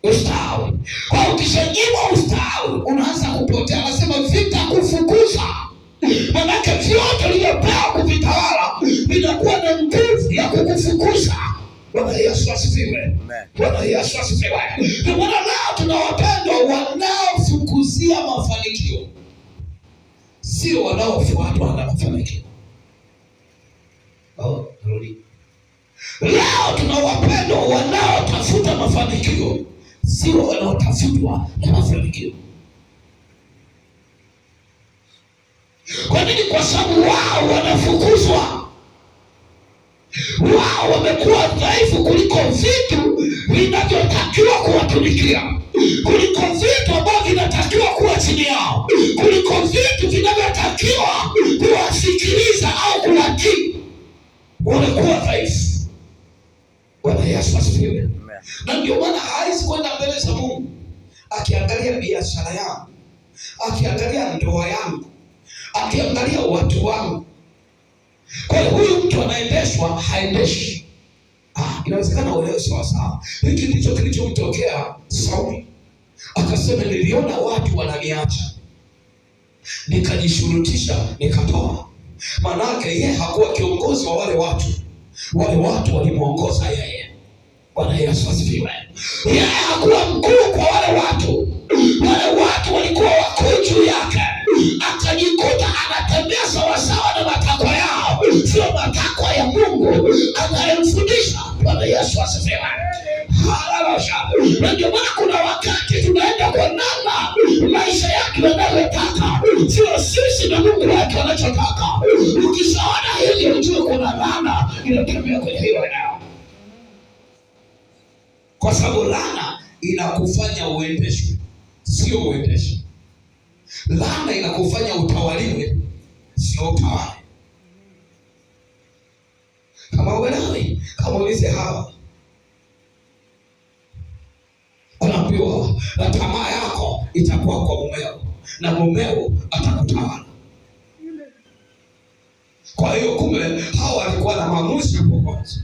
Ustawi. Kwa ukishanyimwa ustawi, unaanza kupotea. Anasema vita kufukuza. Maana vyote ulivyopewa kuvitawala vinakuwa na nguvu ya kukufukuza. Bwana Yesu asifiwe. Bwana Yesu asifiwe. Ndio maana leo tuna wapendwa wanaofukuzia mafanikio, sio wanaofuatwa na mafanikio. Leo tuna wapendwa wanaotafuta mafanikio, sio wanaotafutwa na mafanikio. Kwa nini? Kwa sababu wao wanafukuzwa. Wao wamekuwa dhaifu kuliko vitu kuwatumikia, kuliko vitu ambavyo vinatakiwa kuwa chini yao, kuliko vitu vinavyotakiwa kuwasikiliza au kuwatii. Wanakuwa dhaifu. Bwana Yesu asifiwe. Na ndio maana hawezi kwenda mbele za Mungu akiangalia biashara yangu, akiangalia ndoa yangu, akiangalia watu wangu. Kwa hiyo huyu mtu anaendeshwa, haendeshi. Inawezekana uelewe sawa. Hiki ndicho kilichomtokea Sauli. Akasema niliona watu wananiacha, nikajishurutisha, nikatoa. Manake yeye hakuwa kiongozi wa wale watu. Wale watu walimuongoza yeye. Bwana Yesu asifiwe. Yeye hakuwa mkuu kwa wale watu. Wale watu walikuwa wakuu juu yake. Akajikuta anatembea sawasawa na matakwa yao, sio matakwa ya Mungu anayemfundisha. Bwana Yesu asifiwe. Haleluya. Na ndio maana kuna wakati tunaenda kwa namna maisha yake yanavyotaka, sio sisi na Mungu wake anachotaka. Ukishaona hili ujue kuna laana inatembea kwenye hiyo eneo, kwa sababu laana inakufanya uendeshwe, sio uendeshe. Laana inakufanya utawaliwe, sio utawale. Kama wewe kama ulize Hawa, anaambiwa na tamaa yako itakuwa kwa mumeo na mumeo atakutawala. Kwa hiyo kumbe Hawa alikuwa na maamuzi hapo kwanza,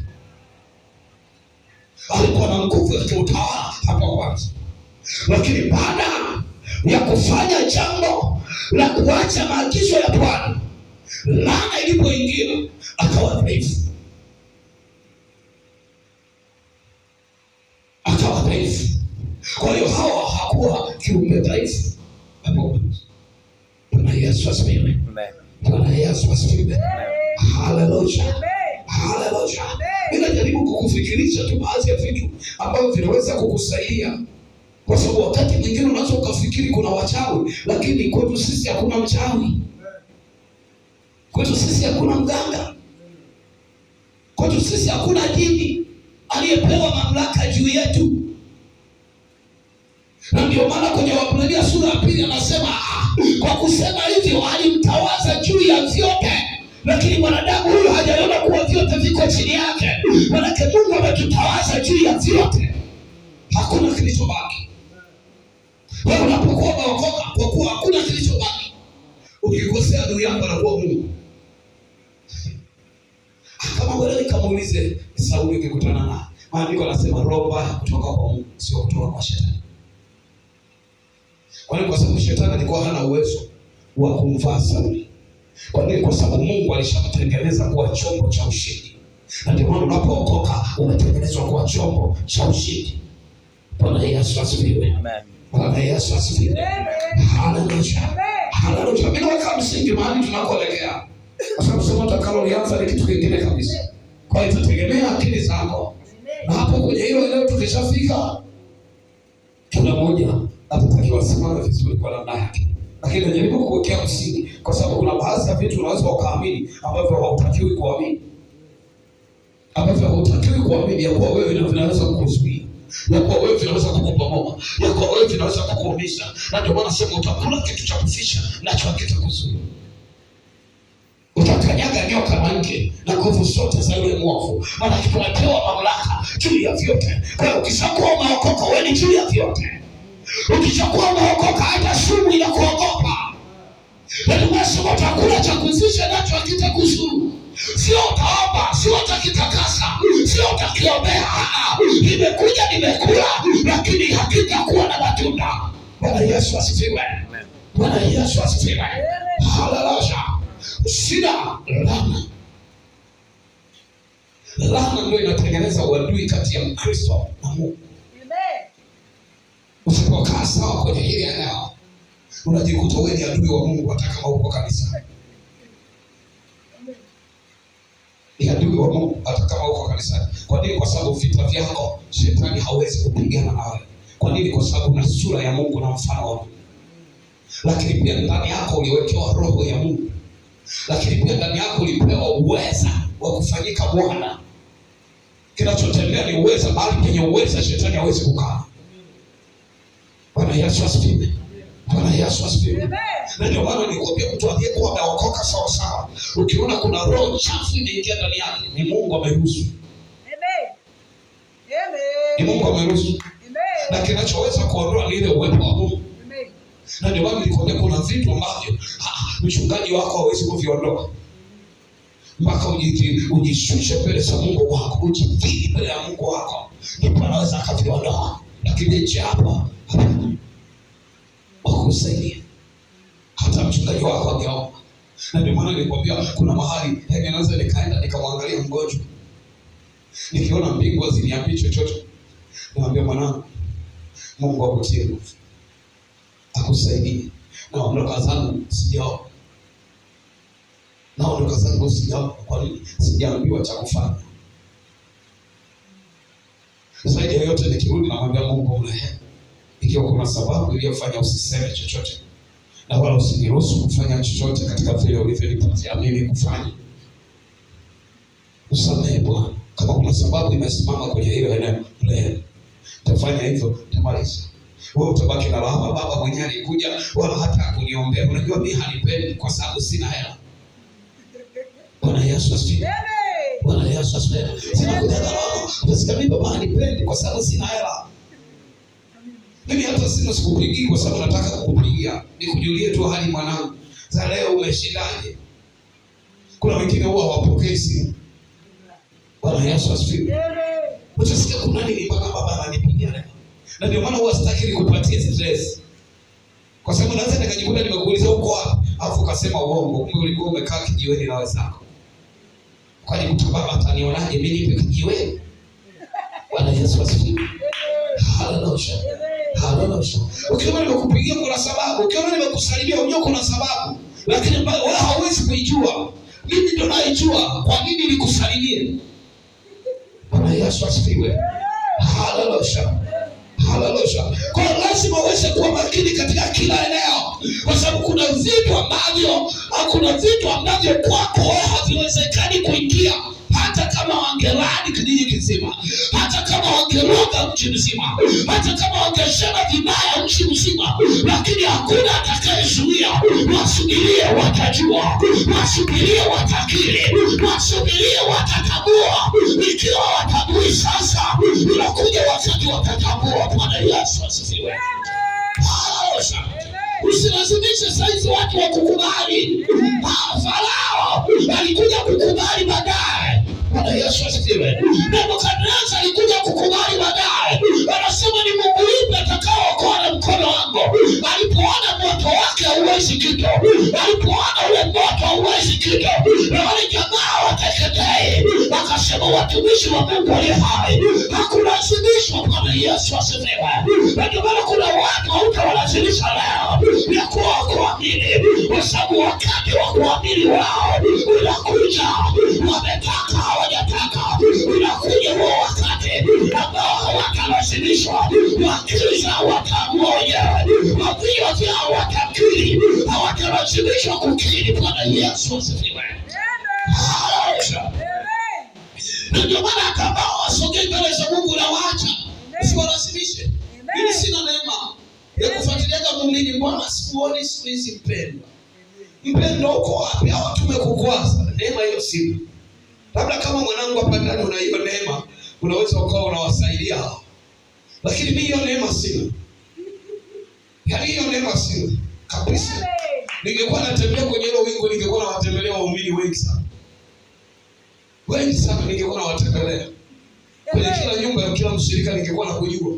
alikuwa na nguvu ya utawala hapo kwanza, lakini baada ya kufanya jambo la kuacha maagizo ya Bwana, laana ilipoingia akawa dhaifu. Kwa hiyo Hawa hakuwa kiumbe dhaifu hapo. Bwana Yesu asifiwe. Bwana Yesu asifiwe. Haleluya. Haleluya. Ninajaribu kukufikirisha tu baadhi ya vitu ambavyo vinaweza kukusaidia, kwa sababu wakati mwingine unaweza ukafikiri kuna wachawi, lakini kwetu sisi hakuna mchawi. Kwetu sisi hakuna mganga. Kwetu sisi hakuna jini aliyepewa mamlaka juu yetu. Na ndio maana kwenye Waebrania sura ya 2 anasema kwa kusema hivyo alimtawaza juu ya vyote, lakini mwanadamu huyo hajaona kuwa vyote viko chini yake. Maana Mungu ametutawaza juu ya vyote, hakuna kilichobaki. Wewe unapokuwa umeokoka, kwa kuwa hakuna kilichobaki. Ukikosea adui yako anakuwa Mungu. Kama wewe kamuulize Sauli ukikutana naye, maandiko yanasema roho mbaya kutoka kwa Mungu, sio kutoka kwa shetani. Kwa nini? Kwa sababu shetani alikuwa hana uwezo wa kumvaa Sauli. Kwa nini? Kwa sababu Mungu alishamtengeneza kuwa chombo cha ushindi. Na ndio maana unapookoka umetengenezwa kuwa chombo cha ushindi. Bwana Yesu asifiwe. Amen. Bwana Yesu asifiwe. Haleluya. Haleluya. Mimi naweka msingi mahali tunakoelekea. Kwa sababu somo tutakaloanza ni kitu kingine kabisa. Kwa hiyo tutegemea akili zako. Na hapo kwenye hilo leo tukishafika, kila mmoja atatakiwa simama vizuri kwa namna yake. Lakini najaribu kuwekea msingi, kwa sababu kuna baadhi ya vitu unaweza ukaamini ambavyo hautakiwi kuamini. Ambavyo hautakiwi kuamini, ya kuwa wewe vinaweza kukuzuia, ya kuwa wewe vinaweza kukubomoa, ya kuwa wewe vinaweza kukuumiza. Na ndio maana sema utakula kitu cha kufisha nacho hakitakuzuia. Utakanyaga nyoka na nge na nguvu zote za yule mwovu, maana tunapewa mamlaka juu ya vyote. Kwa hiyo ukishakuwa umeokoka, wewe ni juu ya vyote. Ukishakuwa umeokoka, hata sumu inakuogopa. Na tunasema utakula cha kufisha nacho hakitakuzuia. Sio utaomba, sio utakitakasa, sio utakiombea. Nimekuja nimekula, lakini hakitakuwa na matunda. Bwana Yesu asifiwe. Bwana Yesu asifiwe. Haleluya. Shida laana. Laana ndio inatengeneza uadui kati ya Mkristo na Mungu. Usipokaa sawa kwenye hili eneo, unajikuta wewe ni adui wa Mungu hata kama uko kanisa. Ni adui wa Mungu hata kama uko kanisa. Kwa nini? Kwa sababu vita vyako shetani hawezi kupigana na wewe. Kwa nini? Kwa sababu una sura ya Mungu na mfano wa Mungu. Lakini pia ndani yako uliwekewa roho ya Mungu. Lakini pia ndani yako ulipewa uweza wa kufanyika Bwana. Kinachotembea ni uweza, mahali penye uweza shetani hawezi kukaa. Bwana Yesu asifiwe. Bwana Yesu asifiwe. Na ndio maana nilikwambia mtu aliyekuwa ameokoka sawa sawa, ukiona kuna roho chafu inaingia ndani yake, ni Mungu ameruhusu. Ni Mungu ameruhusu. Na kinachoweza kuondoa ni ile uwepo wa Mungu. Na ndio maana nilikwambia kuna vitu ambavyo mchungaji wako hawezi kuviondoa. Mpaka ujishushe mbele za Mungu wako, ujivili mbele ya Mungu wako, ndipo anaweza akaviondoa. Lakini nje hapa wakusaidia hata mchungaji wako angeomba. Na ndio maana nilikwambia kuna mahali naweza nikaenda nikamwangalia mgonjwa, nikiona mbingu haziniambii chochote, namwambia mwanangu, Mungu akutie nguvu, akusaidie. Naondoka zangu sijaomba. Naondoka zangu sijaomba. Kwa nini? Sijaambiwa cha kufanya. Zaidi ya yote nikirudi namwambia Mungu unahema. Ikiwa kuna sababu iliyofanya usiseme chochote, na wala usiniruhusu kufanya chochote katika vile ulivyonipatia mimi kufanya, usamehe Bwana. Kama kuna sababu imesimama kwenye hilo eneo leo, tafanya hivyo, tamaliza. Wewe utabaki na lawama, baba mwenyewe alikuja wala hata kuniombea. Unajua mimi hanipendi kwa sababu sina hela. Bwana Yesu asifiwe. Bwana Yesu asifiwe. Sina kuja na lawama. Unasikia mimi baba hanipendi kwa sababu sina hela. Mimi hata sina sikupigii kwa sababu nataka kukupigia. Nikujulie tu hali mwanangu. Za leo umeshindaje? Kuna wengine huwa hawapokei simu. Bwana Yesu asifiwe. Utasikia kuna nini mpaka baba ananipigia leo. Na ndio maana huwa sitaki nikupatie stress. Kwa sababu naweza nikajikuta nimekuuliza uko wapi, alafu ukasema uongo, kumbe ulikuwa umekaa kijiweni na wenzako. Kwani mtu baba atanionaje mimi nipe kijiweni? Bwana Yesu asifiwe. Haleluya. Haleluya. Ukiona nimekupigia kuna sababu, ukiona nimekusalimia unajua kuna sababu, lakini wewe hauwezi kuijua. Mimi ndo naijua kwa nini nikusalimie. Bwana Yesu asifiwe. Haleluya. Haleluya. Kwa lazima uweze kuwa makini katika kila eneo, kwa sababu kuna vitu ambavyo kwako haviwezekani kuingia, hata kama wangelani kijiji kizima, hata kama wangeroga mji mzima, hata kama wangesema vibaya mji mzima, lakini hakuna atakayezuia. Wasubirie watajua, wasubirie watakiri, wasubirie watatambua. Ikiwa watabui sasa, unakuja wakati watatambua. Bwana Yesu asifiwe. Usilazimishe saizi watu wakukubali. Farao alikuja kukubali baadaye. Bwana Yesu asifiwe. Nebukadneza alikuja kukubali baadaye. Anasema ni Mungu yupi atakayeokoa na mkono wangu? Alipoona moto wake hauwezi kitu, alipoona ule moto hauwezi kitu, na wale jamaa wateketee, akasema watumishi wa Mungu aliye hai. Hakulazimishwa. Bwana Yesu asifiwe. Ndio maana kuna watu hautawalazimisha leo ya kuamini, kwa sababu wakati wa kuamini wao unakuja. Wametaka hawajataka, unakuja huo wakati ambao hawatalazimishwa. Wakriza wataamua wenyewe, waviwa vyao watakiri, hawatalazimishwa kukiri. Bwana Yesu asifiwe. Ndio maana kama wasogee mbele za Mungu na waacha, usiwalazimishe. Mimi sina neema ya kufuatiliaga muumini. Mbona sikuoni siku hizi mpendwa? Mpendwa uko wapi? Hawa tumekukwaza. Neema hiyo sina. Labda kama mwanangu hapa ndani una hiyo neema, unaweza ukawa unawasaidia hao. Lakini mimi hiyo neema sina. Yaani hiyo neema sina kabisa. Ningekuwa natembea kwenye hilo wingu, ningekuwa nawatembelea waumini wengi sana. Wengi sana ningekuwa nawatembelea. Kwenye kila nyumba ya kila mshirika ningekuwa nakujua.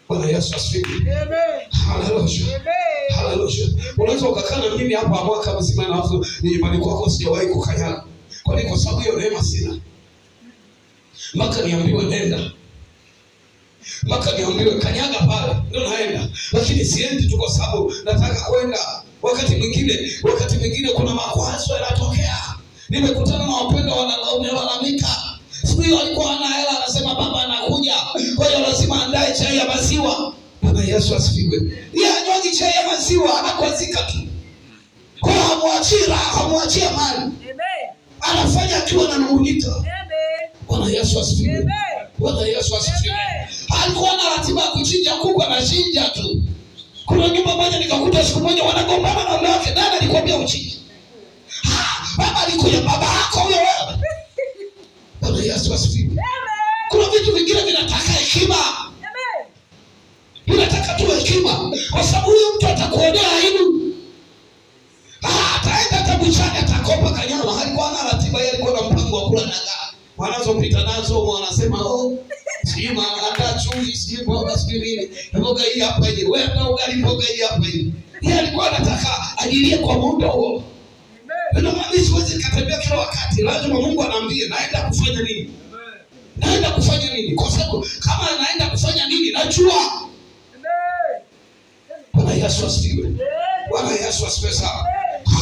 Bwana Yesu asifiwe. Haleluya. Haleluya. Unaweza ukakaa na mimi hapa mwaka mzima na afu nyumbani kwako sijawahi kukanyaga. Kwa nini? Kwa sababu hiyo neema sina. Mpaka niambiwe nenda, mpaka niambiwe kanyaga pale ndio naenda. Lakini siendi tu kwa sababu nataka kwenda. Wakati mwingine kuna makwazo yanatokea. Nimekutana na wapendwa wanalalamika. Siku hiyo alikuwa ana hela, anasema baba anakuja, kwa hiyo lazima andae chai ya maziwa. Bwana Yesu asifiwe. Yeye anywaji chai ya maziwa, anakwazika tu. Kwa hamwachia mali. Anafanya akiwa ananung'unika. Bwana Yesu asifiwe. Bwana Yesu asifiwe. alikuwa na ratiba ya kuchinja kuku, anachinja tu. Kuna nyumba moja nikakuta siku moja wanagombana na mume wake. Nani alikwambia uchinje? Baba alikuja, baba yako huyo wewe. Bwana Yesu asifiwe. Kuna vitu vingine vinataka hekima. Vinataka tu hekima. Kwa sababu huyo mtu atakuonea aibu. Ataenda tabuchani, atakopa kanyama. Halikuwa na ratiba, yeye alikuwa na mpango wa kula dagaa. Wanazopita nazo wanasema sima hata chumvi si mboga si nini. Mboga hii hapa hii. Wewe hata ugali mboga hii hapa hii. Yeye alikuwa anataka ajilie kwa muda huo. Ndio maana siwezi katembea kila wakati. Lazima Mungu anaambia naenda kufanya nini? Naenda kufanya nini? Kwa sababu kama naenda kufanya nini najua. Bwana Yesu asifiwe. Bwana Yesu asifiwe sana.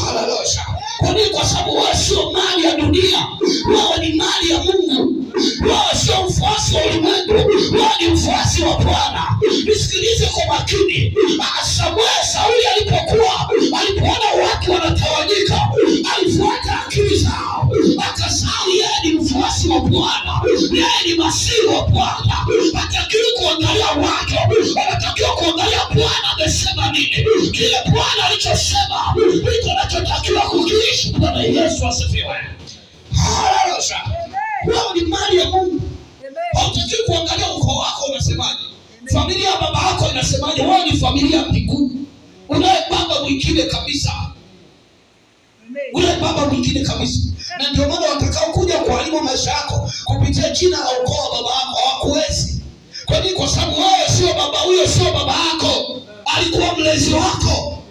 Haleluya. Kwa nini? Kwa sababu wewe sio mali ya dunia. Wewe ni mali ya Mungu. Wewe sio mfuasi wa ulimwengu. Wewe ni mfuasi wa Bwana. Nisikilize kwa makini. Sauli alipoona watu wanatawanyika, alifuata akili zao. Akasahau yeye ni mfuasi wa Bwana. Yeye ni masihi wa Bwana. Hatakiwi kuangalia watu. Anatakiwa kuangalia Bwana amesema nini. Kile Bwana alichosema ndiko anachotakiwa kuishi. Bwana Yesu asifiwe. Haleluya. Wewe ni mali ya Mungu. Hautakiwi kuangalia ukoo wako unasemaje. Familia ya baba yako inasemaje. Wewe ni familia ya mbinguni. Unaye baba mwingine kabisa. Unaye baba mwingine kabisa. Na ndio maana watakao kuja kuharibu maisha yako kupitia jina la ukoo wa baba yako hawakuwezi. Kwa nini? Kwa sababu wewe sio baba, huyo sio baba yako. Alikuwa mlezi wako.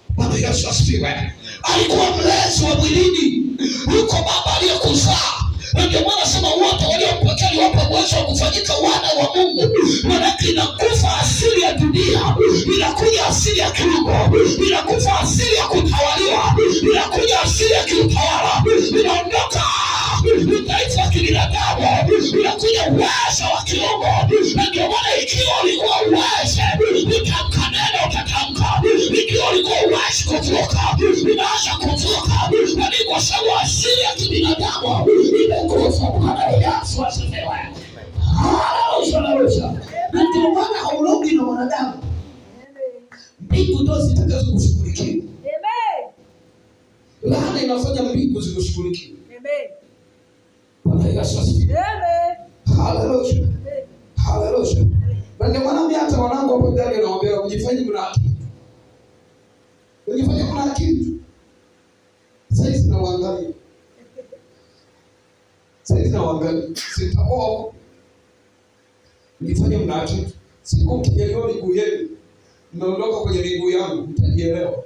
Bwana Yesu asifiwe. Alikuwa mlezi wa mwilini. Yuko baba aliyekuzaa. Na ndio maana sema wote waliompokea aliwapa uwezo wa kufanyika wana wa Mungu. Maana inakufa asili ya dunia, inakuja asili ya kiungu, inakufa asili ya kutawaliwa, inakuja asili ya kiutawala, inaondoka utaifa wa kibinadamu, inakuja uwezo wa kiungu. Na ndio maana ikiwa ulikuwa uweze utamka neno utatamka, ikiwa ulikuwa uweze kuvuka unaanza kuvuka. Na ni kwa sababu asili ya kibinadamu imekufa. Bwana Yesu asifiwe. Haleluya. Na ndio maana haulogi na wanadamu. Mbingu ndio zitakazo kushughulikia. Amen. Laana inafanya mbingu zikushughulikie. Amen. Bwana Yesu asifiwe. Amen. Haleluya. Haleluya. Na ndio maana mimi hata wanangu hapo ndani nawaambia mjifanye mna akili. Mjifanye mna akili. Sasa tunaangalia. Sitaoa. Mjifanye mna akili. Siku kijeleo miguu yenu. Mnaondoka kwenye miguu yangu mtajielewa.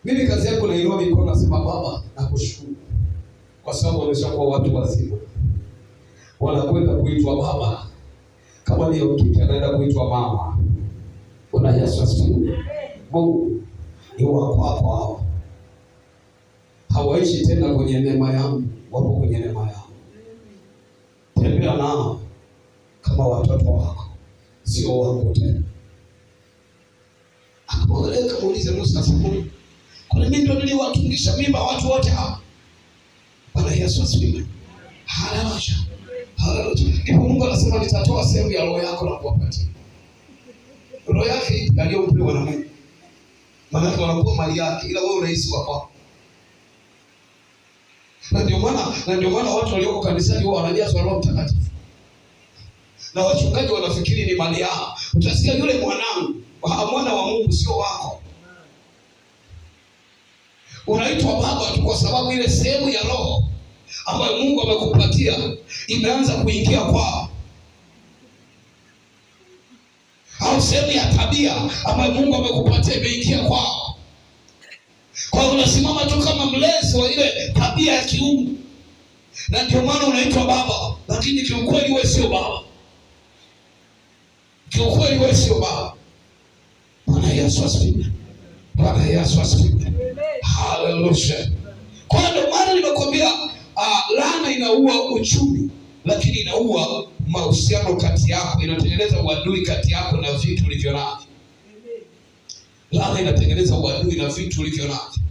Mimi kazi yangu nainua mikono nasema Baba nakushukuru. Kwa sababu wameshakuwa watu wazima. Wanakwenda kuitwa baba. Kama leo kike anaenda kuitwa mama. Bwana Yesu asifiwe. Mungu ni wako hapo hao. Hawaishi tena kwenye neema yangu, wapo kwenye neema yangu. Tembea nao kama watoto wako, sio wangu tena. Akamweleka muulize Musa afahamu. Kwa nini ndio niliwatungisha mimba watu wote hapa? Bwana Yesu asifiwe. Haleluya. Haleluya. Ndipo Mungu anasema nitatoa sehemu ya roho yako na kuwapatia. Roho yake aliyompewa na Mungu. Maana wanakuwa mali yake ila wewe unahisi wako. Na ndio maana watu walioko kanisani wao wanajazwa Roho Mtakatifu. Na wachungaji wanafikiri ni mali yao. Utasikia yule mwanangu, mwana wa Mungu sio wako. Unaitwa baba tu kwa sababu ile sehemu ya roho ambayo Mungu amekupatia imeanza kuingia kwao. Au sehemu ya tabia ambayo Mungu amekupatia imeingia kwao. Kwa hiyo unasimama tu kama mlezi wa ile tabia ya kiungu. Na ndio maana unaitwa baba, lakini kiukweli wewe sio baba. Kiukweli wewe sio baba. Bwana Yesu asifiwe. Bwana Yesu asifiwe. Haleluya. Kwa ndio maana nimekwambia laana inaua uchumi, lakini inaua mahusiano kati yako, inatengeneza uadui kati yako na vitu ulivyo navyo. Laana inatengeneza uadui na vitu ulivyo navyo.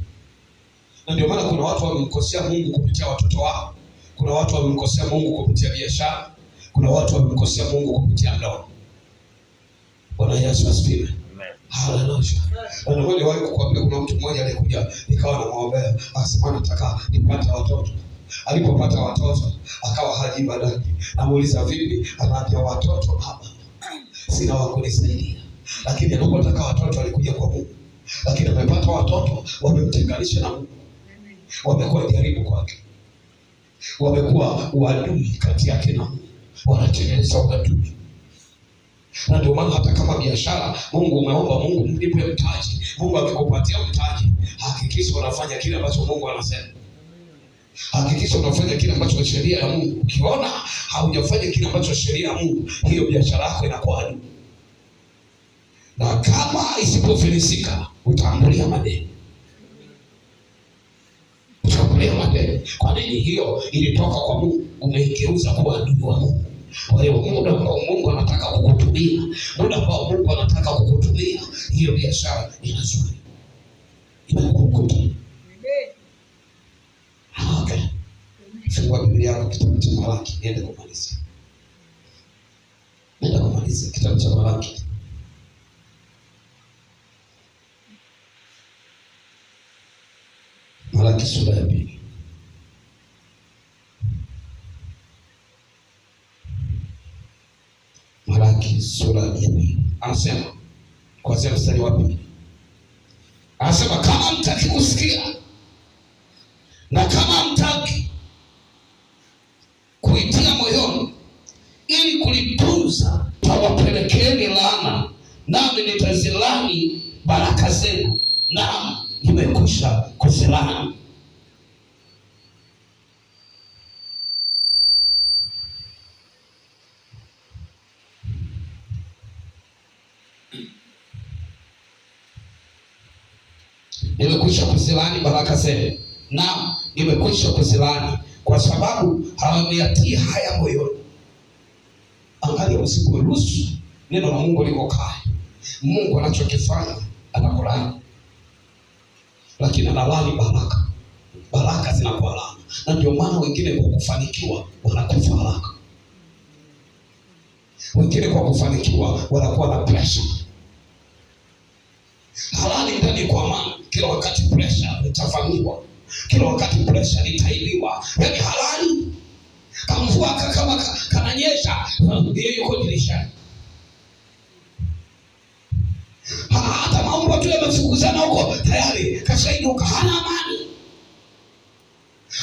Na ndio maana kuna watu wamemkosea Mungu kupitia watoto wao. Kuna watu wamemkosea Mungu kupitia biashara. Kuna watu wamemkosea Mungu kupitia ndoa. Bwana Yesu asifiwe. Haleluya. Na niliwahi kukuambia kuna mtu mmoja alikuja nikawa namwombea, akasema nataka nipate watoto. Alipopata watoto akawa haji ibadani. Namuuliza vipi? Anaambia watoto baba, sina wa kunisaidia. Lakini alipotaka watoto alikuja kwa Mungu. Lakini amepata watoto wamemtenganisha na Mungu. Wamekuwa jaribu kwake. Wamekuwa uadui kati yake na Mungu. Wanatengeneza uadui. Na ndio maana hata kama biashara, Mungu umeomba Mungu mnipe mtaji. Mungu akikupatia mtaji, hakikisha unafanya kile ambacho Mungu anasema. Hakikisha unafanya kile ambacho sheria ya Mungu. Ukiona haujafanya kile ambacho sheria ya Mungu, hiyo biashara yako inakuwa adui. Na kama isipofilisika, utaambulia madeni. Utaambulia madeni. Kwa nini? Hiyo ilitoka kwa Mungu, umeigeuza kuwa adui wa Mungu. Kwa hiyo muda ambao Mungu anataka kukutumia, muda ambao Mungu anataka kukutumia, hiyo biashara inazuia. Inakukuta. Okay. Fungua Biblia yako kitabu cha Malaki, niende kumalizia. Nenda kumalizia kitabu cha Malaki. Malaki sura ya 2. Malaki sura ya 2. Anasema kuanzia mstari wa 2. Anasema kama mtaki kusikia na kama mtaki kuitia moyoni ili kulitunza, tawapelekeeni laana, nami nitazilani baraka zenu, naam nimekwisha kuzilani. Nimekwisha kuzilani baraka zenu, naam nimekwisha kuzilani, kwa sababu hawaniatii haya moyoni. Angalia, usikuruhusu neno la Mungu liko kaya. Mungu anachokifanya anakulani, lakini analani baraka. Baraka zinakuwa laana. Na ndio maana wengine kwa kufanikiwa wanakufa haraka. Wengine kwa kufanikiwa wanakuwa na pressure. Halali ndani kwa maana kila wakati pressure itafanywa. Kila wakati pressure itaibiwa. Yaani halali kamvua kama kananyesha, yeye yuko dirishani. Hata mambo tu yamefukuzana huko tayari kashainuka, hana amani.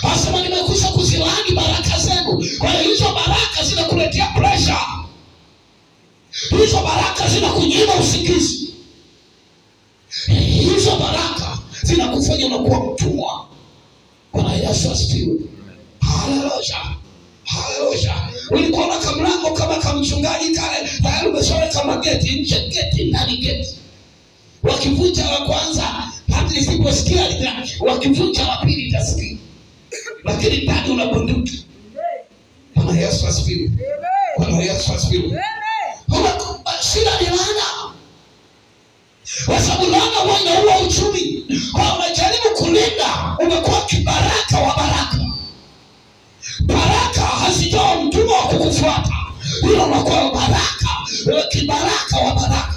Asema nimekwisha kuzilani baraka zenu. Kwa hiyo hizo baraka zinakuletea pressure. Hizo baraka zinakunyima usingizi. Hizo baraka zinakufanya unakuwa mtumwa. Bwana Yesu asifiwe. Haleluya. Haleluya. Ulikuwa na kamlango kama kamchungaji kale, tayari umeshaweka mageti, nje geti, ndani geti. Wakivunja wa kwanza, hata isiposikia wakivunja wa pili itasikia. Lakini ndani una bunduki. Bwana Yesu asifiwe. Bwana Yesu asifiwe. Shida ni laana. Kwa sababu laana huwa inaua uchumi. Kwa unajaribu kulinda, umekuwa kibaraka wa baraka. Baraka hazitoa mtumwa wa kukufuata. Hilo unakuwa baraka, kibaraka wa baraka.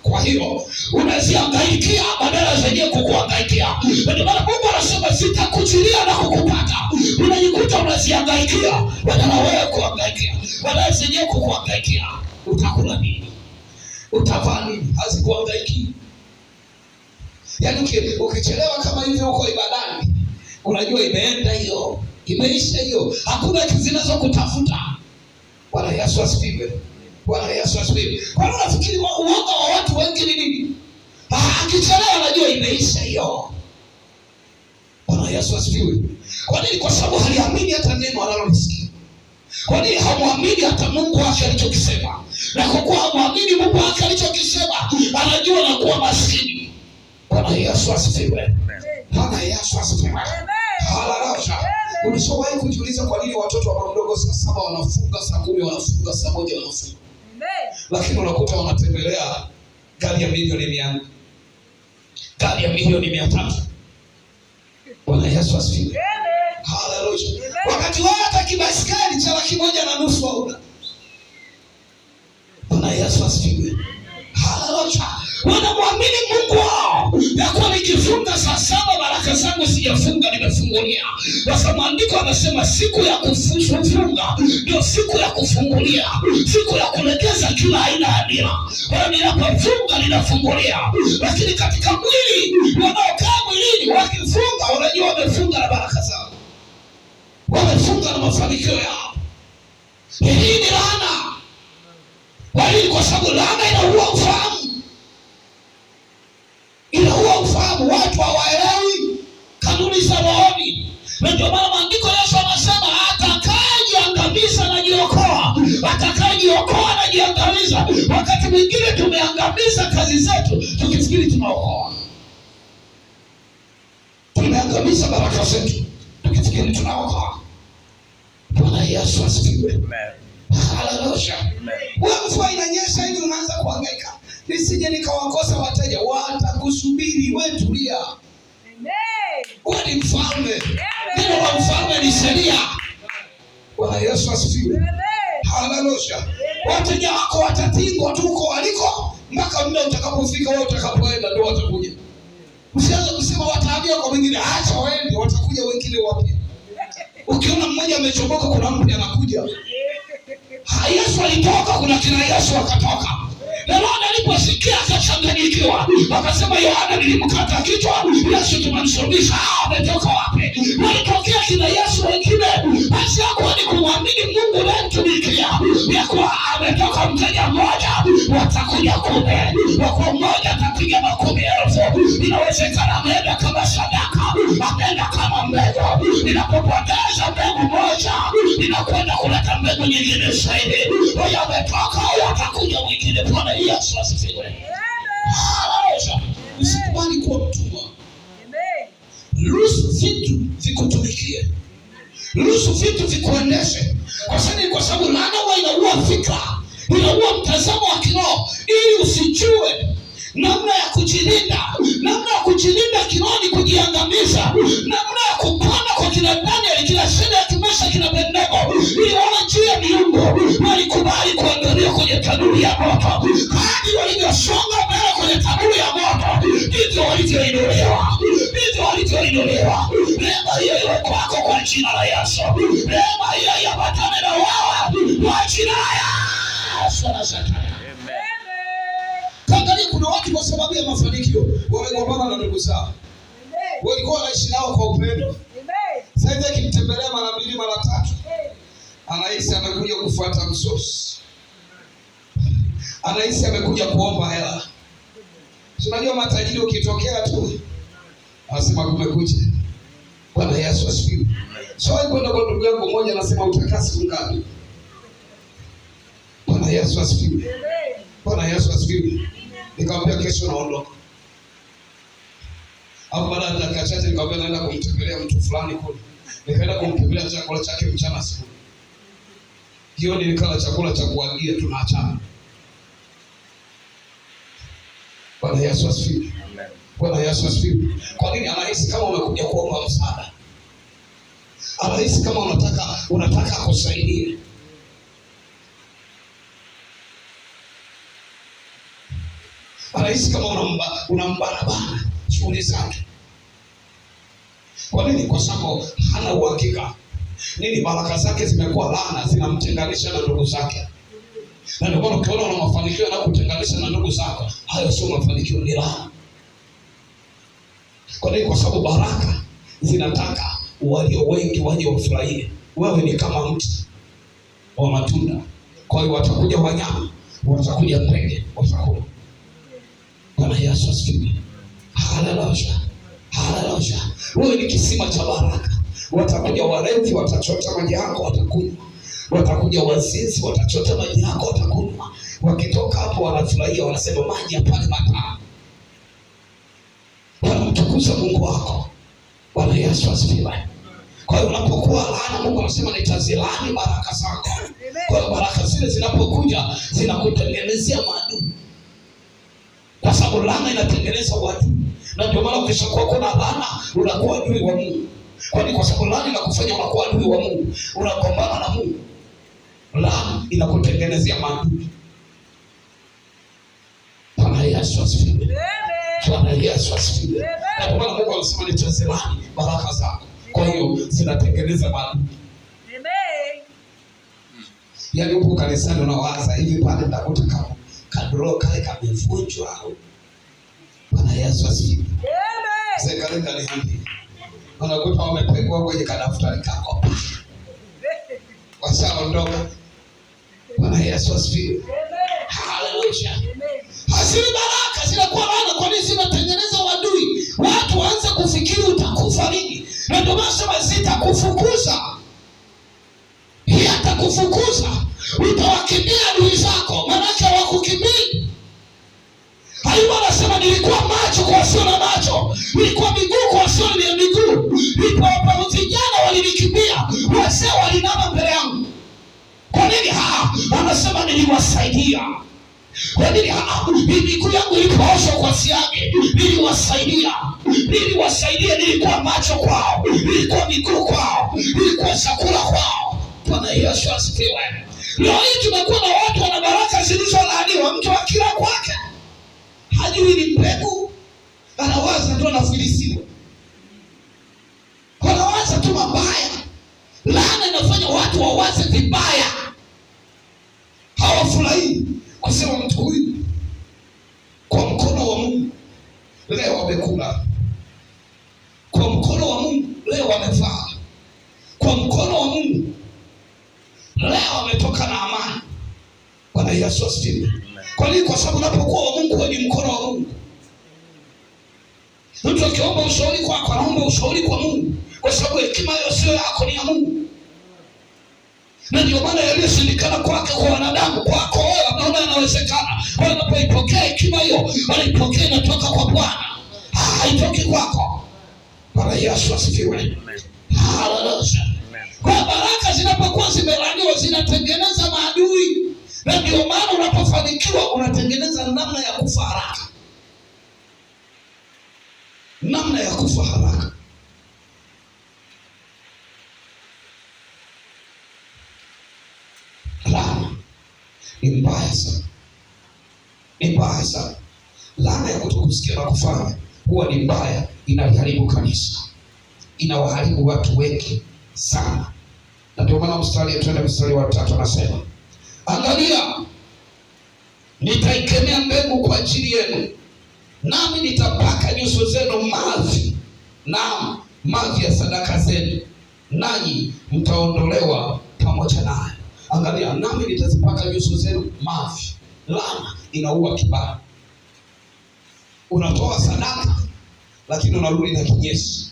Kwa hiyo unaziangaikia badala zenyewe kukuangaikia. Ndio maana Mungu anasema sitakuchilia na kukupata. Unajikuta unaziangaikia badala wewe kuangaikia. Badala zenyewe kukuangaikia. Utakula nini? Utavaa nini? Hazikuangaiki. Yaani ukichelewa kama hivyo uko ibadani, unajua imeenda hiyo. Imeisha hiyo. Hakuna zinazokutafuta. Bwana Yesu asifiwe. Bwana Yesu asifiwe. Kwa nini unafikiri uoga wa watu wengi ni nini? Akichelewa anajua imeisha hiyo. Bwana Yesu asifiwe. Kwa nini? Kwa sababu haliamini hata neno analolisikia. Kwa nini? Hamwamini hata Mungu wake alichokisema. Na kwa kuwa hamwamini Mungu wake alichokisema, anajua na kuwa maskini. Bwana Yesu asifiwe. Bwana Yesu asifiwe. Haleluya. Ulishawahi kujiuliza kwa nini watoto wa mdogo saa 7 wanafunga, saa 10 wanafunga, saa 1 wanafunga? Lakini unakuta wanatembelea gari ya milioni 100. Gari ya milioni 300. Bwana Yesu asifiwe. Haleluya. Wakati wao hata kibasikeli cha 1.5 hauna. Yesu asifiwe. Haleluya. Wanamwamini Mungu wao ya kuwa nikifunga saa 7 baraka zangu sijafunga, nimefungulia. Kwa maandiko anasema siku ya kufunga ndio siku ya kufungulia, siku ya kulegeza kila aina ya dira. Kwa hiyo ninapofunga ninafungulia, lakini katika mwili wanaokaa mwilini wakifunga, unajua wamefunga na baraka zao, wamefunga na mafanikio yao. Hii ni laana. Kwa nini? Kwa sababu laana inaua ufahamu. Inaua ufahamu. Watu hawaelewi kanuni za rohoni. Na ndio maana maandiko Yesu anasema atakayejiangamiza anajiokoa, atakayejiokoa anajiangamiza. Wakati mwingine tumeangamiza kazi zetu tukifikiri tunaokoa. Tumeangamiza baraka zetu tukifikiri tunaokoa. Bwana Yesu asifiwe. Haleluya. Wewe mvua inanyesha hivi unaanza kuhangaika, nisije nikawakosa wateja. Watakusubiri, wewe tulia. Wewe ni mfalme. Neno la mfalme ni sheria. Bwana Yesu asifiwe. Haleluya. Wateja wako watatingwa tu huko waliko mpaka muda utakapofika, wewe utakapoenda ndio watakuja. Usianze kusema watahamia kwa mwingine, acha waende, watakuja wengine wapya. Ukiona mmoja amechomoka kuna mpya anakuja. Yesu alitoka, kuna kina Yesu akatoka. Na Yohana aliposikia akachanganyikiwa, akasema Yohana nilimkata kichwa, Yesu tumemsulubisha. Ametoka wapi? Walitokea kina Yesu wengine. Basi hakuwa ni kumwamini Mungu na mtumikia, ya kuwa ametoka mteja mmoja watakuja 10, kwa mmoja atapiga 10,000. Inawezekana ameenda kama sadaka, ameenda kama mbegu. Ninapopoteza mbegu moja, ninakwenda kuleta mbegu nyingine zaidi. Wao wametoka, watakuja wengine. Bwana Yesu asifiwe. Haleluya. Usikubali kuwa mtumwa. Ruhusu vitu vikutumikie. Ruhusu vitu vikuendeshe. Kwa sababu laana huwa inaua fikra, inaua mtazamo wa kiroho. Ili usijue namna ya kujilinda. Namna ya kujilinda kiroho ni kujiangamiza. Namna ya kupona kwa kina Danieli, kina shida ya kimaisha, kina Abednego, ili wana juu ya miungu walikubali kuangalia kwenye tanuru ya moto. Hadi walivyosonga mbele kwenye tanuru ya moto, ndivyo walivyoinuliwa. Ndivyo walivyoinuliwa. Neema hiyo iwe kwako kwa jina la Yesu. Neema hiyo iambatane na wewe kwa jina la Yesu. Angalia, kuna watu kwa sababu ya mafanikio wamegombana na ndugu zao. Walikuwa wanaishi nao kwa upendo. Sasa akimtembelea mara 2 mara 3, anahisi amekuja kufuata msosi. Anahisi amekuja kuomba hela. Unajua matajiri ukitokea tu anasema kumekuja. Bwana Yesu asifiwe. Sio kwenda kwa ndugu yako mmoja anasema utakaa siku ngapi? Bwana Yesu asifiwe. Bwana Yesu asifiwe. Nikamwambia kesho naondoka. Hapo baada ya dakika chache nikamwambia naenda kumtembelea mtu fulani kule. Nikaenda kumtembelea chakula chake mchana siku. Jioni nikala chakula cha kuagia, tunaachana. Bwana Yesu asifiwe. Bwana Yesu asifiwe. Kwa nini? Anahisi kama umekuja kuomba msaada. Anahisi kama unataka akusaidie. Anahisi kama unambana shughuli zake. Kwa nini? Kwa sababu hana uhakika. Nini? Baraka zake zimekuwa laana, zinamtenganisha na ndugu zake. Na ndio maana ukiona una mafanikio na kutenganisha na ndugu zako, hayo sio mafanikio, ni laana. Kwa nini? Kwa sababu baraka zinataka walio wengi waje wafurahie. Wewe ni kama mti wa matunda. Kwa hiyo watakuja wanyama, watakuja ndege, watakula. Bwana Yesu asifiwe. Haleluya. Haleluya. Wewe ni kisima cha baraka. Watakuja walevi, watachota maji yako, watakunywa. Watakuja wazinzi, watachota maji yako, watakunywa. Wakitoka hapo wanafurahia, wanasema maji hapa ni matamu. Wanamtukuza Mungu wako. Bwana Yesu asifiwe. Kwa hiyo unapokuwa laana, Mungu anasema nitazilaani baraka zako. Kwa hiyo baraka zile zinapokuja zinakutengenezea maadui. Kwa sababu laana inatengeneza watu. Na ndio maana ukishakuwa kuna laana unakuwa adui wa Mungu. Kwani kwa sababu laana inakufanya unakuwa adui wa Mungu. Unagombana na Mungu. Laana inakutengenezea maadui. Yesu asifiwe. Bwana Yesu asifiwe. Na kwa maana Mungu anasema nitazamani baraka zako. Kwa hiyo zinatengeneza maadui. Yaani upo kanisani unawaza hivi pale ndakuta kama kadro kale kamevunjwa au. Bwana Yesu asifiwe. Sekalenda ni handi. Unakuta wamepekwa kwenye kadaftari kako. Washaondoka. Bwana Yesu asifiwe. Haleluya. Hazina baraka zinakuwa laana. Kwa nini zinatengeneza wadui? Watu waanze kufikiri utakufa lini. Na ndio maana zitakufukuza. Hii atakufukuza. Utawakimbia adui zako. Maana hawakukimbii. Ayubu anasema nilikuwa macho kwa wasio na macho. Nilikuwa miguu kwa wasio na miguu. Nilipowapo vijana walinikimbia. Wazee walinama mbele yangu. Kwa nini? Anasema niliwasaidia. Kwa nini? Miguu yangu ilipooshwa kwa siage. Niliwasaidia. Nilikuwa macho kwao. Nilikuwa miguu kwao. Nilikuwa chakula kwao. Bwana Yesu asifiwe. Leo hii tumekuwa na watu wana baraka zilizolaaniwa. Mtu akila kwake hajui ni mbegu, anawaza ndio anafilisiwa. Wanawaza tu mabaya. Laana inafanya watu wawaze vibaya. Hawafurahi kusema mtu huyu kwa mkono wa Mungu leo wamekula, kwa mkono wa Mungu leo wamevaa, kwa mkono wa Mungu leo wametoka na amani. Bwana Yesu asifiwe. Kwa nini? Kwa sababu unapokuwa wa Mungu ni mkono wa Mungu. Mtu akiomba ushauri kwako anaomba ushauri kwa Mungu, kwa sababu hekima hiyo sio yako, ni ya Mungu. Na ndio maana yaliyoshindikana kwake kwa wanadamu, kwako wewe unaona yanawezekana. Kwa hiyo unapoipokea hekima hiyo, unaipokea inatoka kwa Bwana. Haitoki kwako. Bwana Yesu asifiwe. Haleluya. Kwa baraka zinapokuwa zimelaaniwa zinatengeneza maadui. Na ndio maana unapofanikiwa unatengeneza namna ya kufa haraka. Namna ya kufa haraka. Laana ni mbaya sana. Ni mbaya sana. Laana ya kutokusikia na kufanya huwa ni mbaya, inaharibu kanisa. Inawaharibu watu wengi sana. Na ndio maana mstari wa 3 anasema, angalia, nitaikemea mbegu kwa ajili yenu, nami nitapaka nyuso zenu mavi, naam, mavi ya sadaka zenu, nanyi mtaondolewa pamoja naye. Angalia, nami nitazipaka nyuso zenu mavi. Laana inaua kibali. Unatoa sadaka lakini unarudi na kinyesi.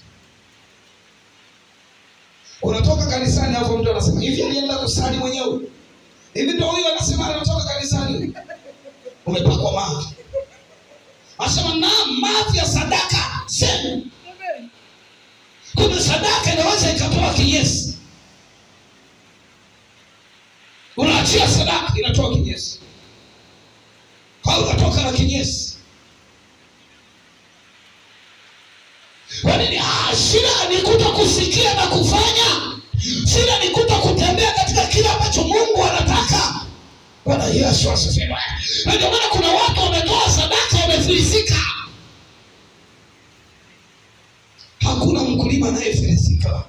Unatoka kanisani hapo mtu anasema hivi alienda kusali mwenyewe. Hivi ndio huyo anasema anatoka kanisani. Umepakwa mavi. Anasema na mavi ya sadaka zenu. Kuna sadaka inaweza ikatoa kinyesi. Unaachia sadaka inatoa kinyesi. Au unatoka na kinyesi. Kwa nini? Shida ni kutokusikia na kufanya. Shida ni kutokutembea katika kile ambacho Mungu anataka. Bwana Yesu asifiwe. Na ndio maana kuna watu wametoa sadaka wamefilisika. Hakuna mkulima anayefilisika.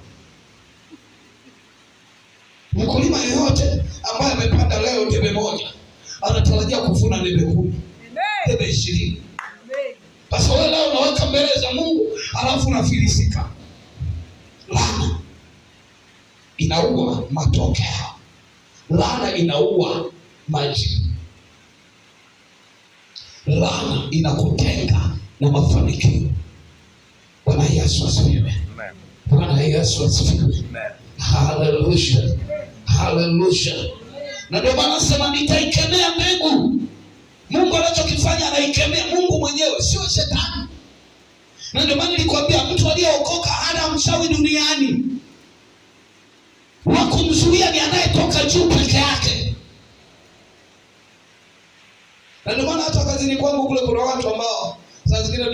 Mkulima yeyote ambaye amepanda leo debe moja anatarajia kuvuna debe 10, debe 20. Sasa wewe leo unaweka mbele za Mungu alafu unafilisika. Laana inaua matokeo. Laana inaua maji. Laana inakutenga na mafanikio. Bwana Yesu asifiwe. Bwana Yesu asifiwe. Haleluya. Haleluya. Na ndio maana nasema nitaikemea mbegu. Mungu anachokifanya anaikemea, Mungu mwenyewe, sio shetani. Na ndio maana nilikwambia mtu aliyeokoka hana mchawi duniani. Wa kumzuia ni anayetoka juu peke yake. Na ndio maana hata kazini kwangu kule kuna watu ambao saa zingine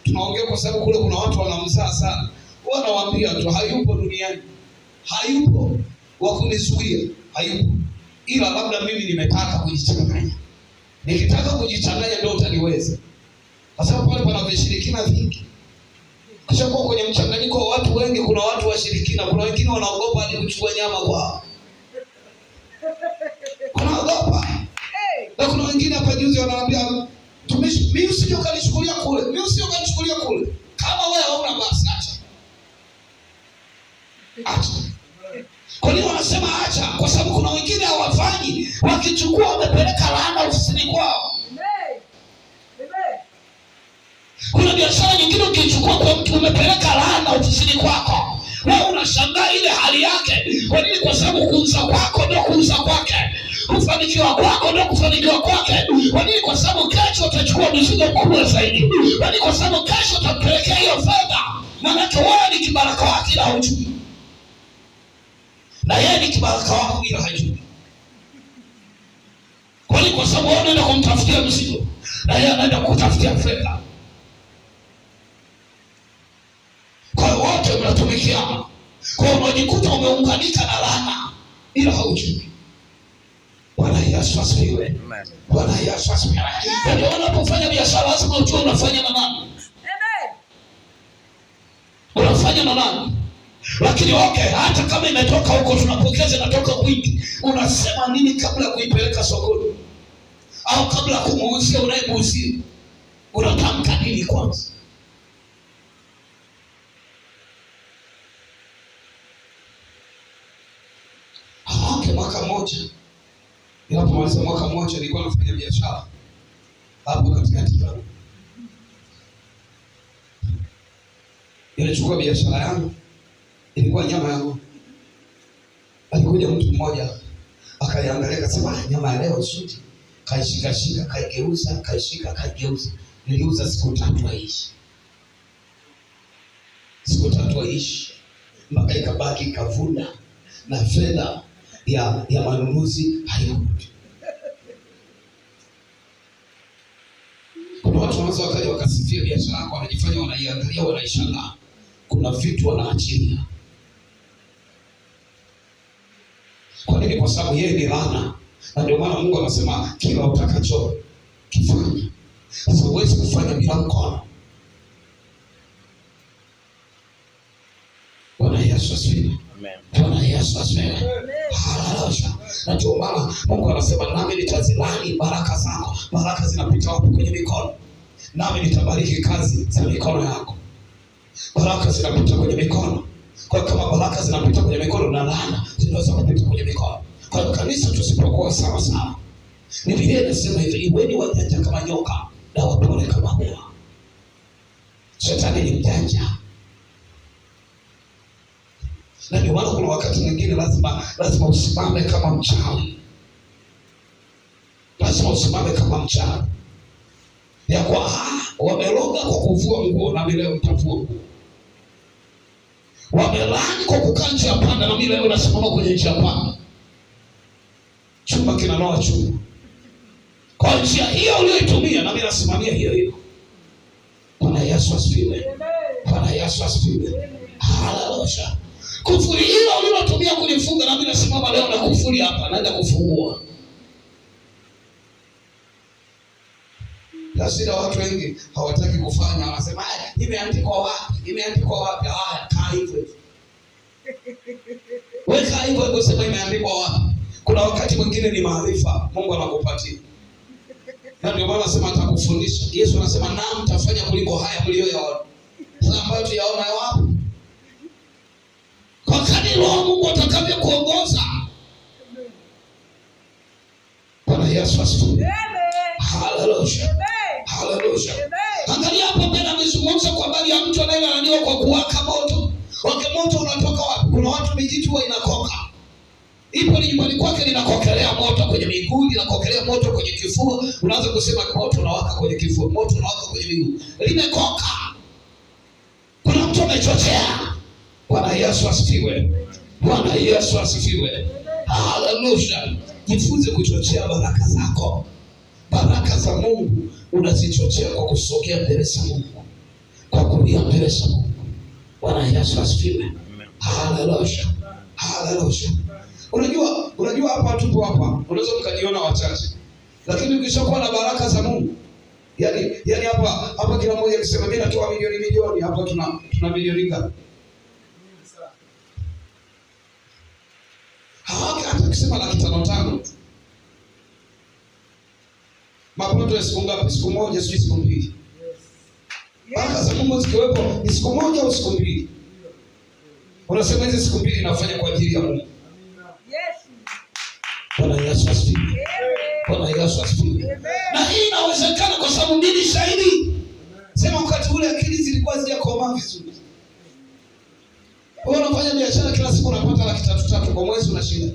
tunaongea kwa sababu kule kuna watu wanamzaa sana. Huwa nawaambia tu hayupo duniani. Hayupo wa kunizuia, hayupo. Ila labda mimi nimetaka kujichanganya. Nikitaka kujichanganya ndio utaniweza. Kwa sababu pale pana vishirikina vingi. Kisha kwa kwenye mchanganyiko wa watu wengi, kuna watu washirikina, kuna wengine wanaogopa hadi kuchukua nyama kwao. Wanaogopa. Na kuna wengine hapa juzi wanaambia tumishi, mimi usije ukanichukulia kule. Mimi usije ukanichukulia kule. Kama wewe hauna basi acha. Acha. Kwa nini wanasema acha? Kwa sababu kuna wengine hawafanyi, wakichukua wamepeleka laana ofisini kwao. Kuna biashara nyingine ukichukua kwa mtu umepeleka laana ofisini kwako. Wewe unashangaa ile hali yake. Kwa nini? Kwa sababu kuuza kwako ndio kuuza kwake. Kufanikiwa kwako ndio kufanikiwa kwake. Kwa nini? Kwa sababu kesho utachukua mzigo mkubwa zaidi. Kwa nini? Kwa sababu kesho utampelekea hiyo fedha. Maana wewe ni kibaraka wake ila hujui. Na yeye ni kibaraka wako ila hajui. Kwa nini? Kwa sababu wewe unaenda kumtafutia mzigo na yeye anaenda kutafutia fedha. Kwa hiyo wote mnatumikiana. Kwa hiyo unajikuta umeunganika na laana ila haujui. Bwana Yesu asifiwe. Bwana Yesu asifiwe. Ndio unapofanya biashara lazima ujue unafanya na nani. Amen. Unafanya na nani? Lakini hata kama imetoka huko tunapokeza inatoka kwingi, unasema nini kabla ya kuipeleka sokoni? Au kabla ya kumuuzia unayemuuzia? Unatamka nini kwanza? Mwaka mmoja. Ninapomaliza mwaka mmoja nilikuwa nafanya biashara hapo katikati pale. Nilichukua biashara yangu, ilikuwa nyama yangu. Alikuja mtu mmoja akaiangalia akasema nyama ya leo nzuri. Kaishika kaigeuza, kaigeuza. Niliuza siku 3 haishi. Siku 3 haishi. Mpaka ikabaki kavuna na fedha ya manunuzi hayakuja. Kuna watu wanaweza wakaja wakasifia biashara yako, wanajifanya wanaiangalia, wanaishangaa. Kuna vitu wanaachilia. Kwa nini? Kwa sababu yeye ni laana. Na ndio maana Mungu anasema kila utakacho kifanya. Sasa huwezi kufanya bila mkono. Bwana Yesu asifiwe. Amen. Bwana Yesu asifiwe. Haleluya. Na ndio maana Mungu anasema nami nitazilani baraka zako. Baraka zinapita wapi? Kwenye mikono. Nami nitabariki kazi za mikono yako. Baraka zinapita kwenye mikono. Kwa kama baraka zinapita kwenye mikono na laana zinaweza kupita kwenye mikono. Kwa kanisa tusipokuwa sawa sawa. Biblia inasema hivi, iweni wajanja kama nyoka na wapole kama hua. Shetani ni mjanja. Na ndio maana kuna wakati mwingine lazima usimame kama mchawi. Lazima usimame kama mchawi. Ya kwa wameloga kwa kuvua nguo na leo mtavua nguo. Wamelani kwa kukaa nje ya panda na leo nasimama kwenye nje ya panda. Chumba kinanoa chumba. Kwa njia hiyo uliyoitumia na mimi nasimamia hiyo hiyo. Bwana Yesu asifiwe. Bwana Yesu asifiwe. Haleluya. Kufuri hilo ulilotumia kunifunga na mimi nasimama leo na kufuri hapa naenda kufungua. Lazima watu wengi hawataki kufanya, wanasema imeandikwa wapi? Imeandikwa wapi? Kaa hivyo. Wewe kaa hivyo unasema imeandikwa wapi? Kuna wakati mwingine ni maarifa Mungu anakupatia. Na ndio maana anasema atakufundisha. Yesu anasema naam mtafanya kuliko haya mlioyaona. Sasa ambayo tuyaona wapi? Kwa kadri Roho Mungu atakavyokuongoza. Bwana Yesu asifiwe. Haleluya. Haleluya. Angalia hapo mbele amezungumza kwa habari ya mtu anayelaaniwa kwa kuwaka moto. Wake moto unatoka wapi? Kuna watu mijitu huwa inakoka. Ipo ni nyumbani kwake linakokelea moto kwenye miguu, linakokelea moto kwenye kifua. Unaanza kusema moto unawaka kwenye kifua, moto unawaka kwenye miguu. Limekoka. Kuna mtu amechochea. Bwana Yesu asifiwe. Bwana Yesu asifiwe. Haleluya. Jifunze kuchochea baraka zako. Baraka za Mungu unazichochea kwa kusogea mbele za Mungu. Kwa kulia mbele za Mungu. Bwana Yesu asifiwe. Haleluya. Haleluya. Unajua hapa tupo hapa. Unaweza mkaniona wachache. Lakini ukishakuwa na baraka za Mungu, yani hapa kila mmoja akisema mimi natoa milioni, hapa tuna milioni ngapi? Hata ukisema 500,000 mapato ya siku ngapi? Siku moja, sio siku mbili. Baraka za Mungu zikiwepo ni siku moja au siku mbili. Unasema hizi siku mbili nafanya kwa ajili ya Mungu. Bwana Yesu asifiwe. Bwana Yesu asifiwe. Na hii inawezekana kwa sababu mbili shahidi. Sema wakati ule akili zilikuwa hazijakomaa vizuri. Wewe unafanya biashara kila siku unapata 3,300 kwa mwezi, unashinda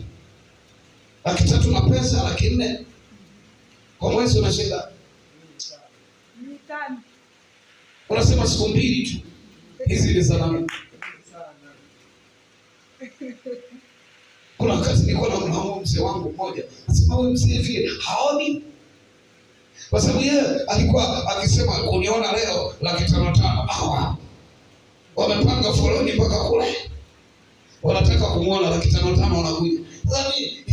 3,000 na pesa 400,000 kwa mwezi, unashinda. Unasema siku mbili tu. Hizi ni za nani? Kuna wakati nilikuwa na mzee wangu mmoja, nasema wewe mzee hivi haoni, kwa sababu yeye alikuwa akisema kuniona leo 500,000. Hawa wamepanga foleni mpaka kule, wanataka kumuona 500,000 wanakuja. Yaani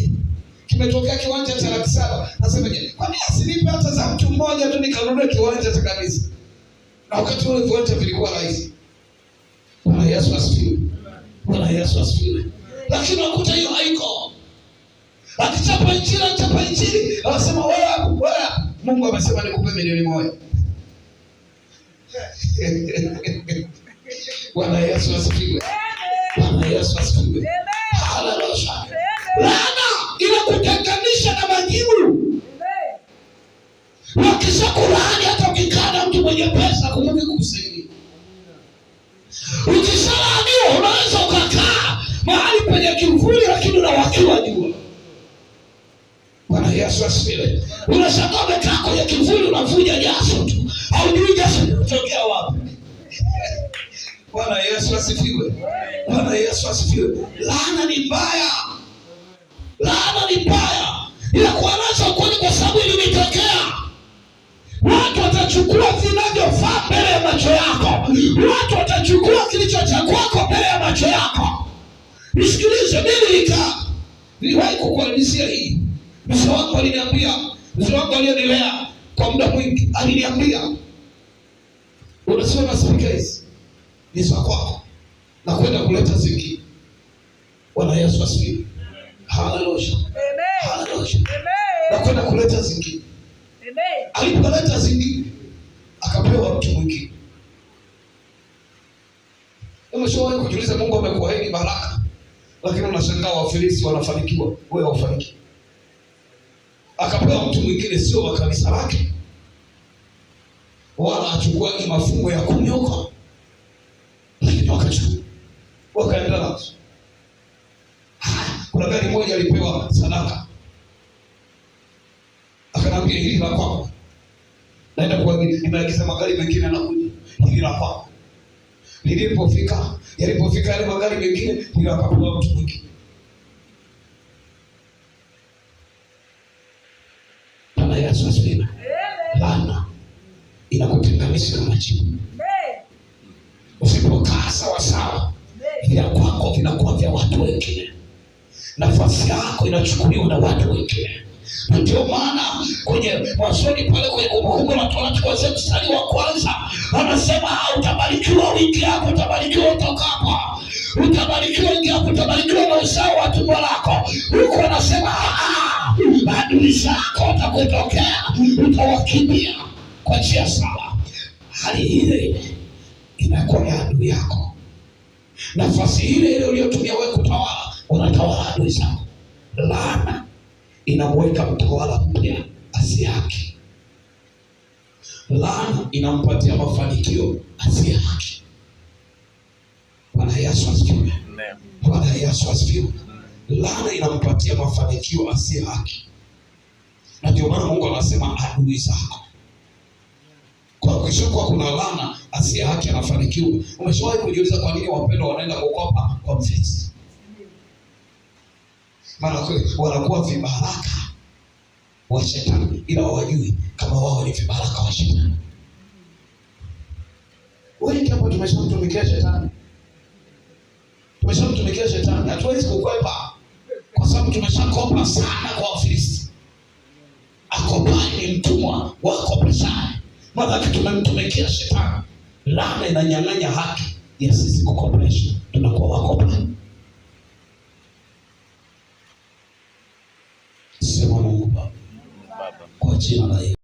kimetokea kiwanja cha 700,000. Nasema je, kwa nini asinipe hata za mtu mmoja tu nikanunue kiwanja cha kanisa? Na wakati ule viwanja vilikuwa rahisi. Bwana Yesu asifiwe. Bwana Yesu asifiwe. Lakini unakuta hiyo haiko. Akichapa injili, anasema wewe Mungu amesema nikupe milioni 1. Bwana Yesu asifiwe. Bwana Yesu asifiwe. Haleluya. Laana inakutenganisha na majibu. Wakisha kulaani hata ukikana mtu mwenye pesa kumwambia kukusaidia. Ukishalaaniwa unaweza ukakaa mahali penye kivuli lakini unawakiwa jua. Bwana Yesu asifiwe. Unashangaa umekaa kwenye kivuli unavuja jasho tu. Haujui jasho linatokea wapi. Bwana Yesu asifiwe. Bwana Yesu asifiwe. Laana ni mbaya. Laana ni mbaya. Inakuwa nazo kwani kwa sababu ilitokea. Watu watachukua vinavyofaa mbele ya macho yako. Watu watachukua kilicho cha kwako mbele ya macho yako. Nisikilize, mimi niliwahi kukuelezea hii. Mzee wangu alionilea kwa muda mwingi, aliniambia unasema speakers ni za kwako na kwenda kuleta zingine. Bwana Yesu asifiwe. Haleluya. Haleluya. Na kwenda kuleta zingine. Alipoleta zingine akapewa mtu mwingine. Umeshawahi kujiuliza Mungu amekuahidi baraka, lakini unashangaa Wafilisti wanafanikiwa, wewe hufanikiwi. Akapewa mtu mwingine sio wa kanisa lake, wala achukua mafungo ya kunyoka, lakini wakachukua wakaenda nazo. Kuna gari moja alipewa sadaka, akanambia hili la kwako. Naenda kuagiza magari mengine anakuja, hili la kwako. Yalipofika yale magari mengine, ndio akapewa mtu mwingine. Bwana Yesu asifiwe. Laana inakutenganisha na majibu. Usipokaa sawa sawa, vya kwako vinakuwa vya watu wengine. Nafasi yako inachukuliwa na watu wengine. Na ndio maana kwenye Mwanzoni pale kwenye Kumbukumbu la Torati kuanzia mstari wa 1 anasema utabarikiwa uingiapo, utabarikiwa utokapo, utabarikiwa uingiapo, utabarikiwa na uzao wa tumbo lako. Huko anasema adui zako watakutokea, utawakimbia kwa njia sawa. Hali ile inakuwa ya adui yako. Nafasi ile uliyotumia wewe kutawala, unatawala adui zako. Laana inamweka mtawala mpya asiye haki. Laana inampatia mafanikio asiye haki. Bwana Yesu asifiwe. Bwana Yesu asifiwe. Laana inampatia mafanikio asiye haki. Na ndio maana Mungu anasema adui zako. Kwa kishokuwa kuna laana, asiye haki anafanikiwa. Umeshawahi kujiuliza kwa nini wapendwa wanaenda kukopa kwa mfisi? Maana wanakuwa vibaraka wa shetani, ila hawajui kama wao ni vibaraka wa shetani. Wengi hapo tumeshamtumikia shetani. Tumeshamtumikia shetani. Hatuwezi kukwepa kwa sababu tumeshakopa sana kwa Wafilisti. Akopa ambaye ni mtumwa wako pesani. Maana tumemtumikia shetani. Laana inanyang'anya haki ya sisi kukopesha. Tunakuwa wakopa. Sema Mungu Baba, kwa jina la Yesu.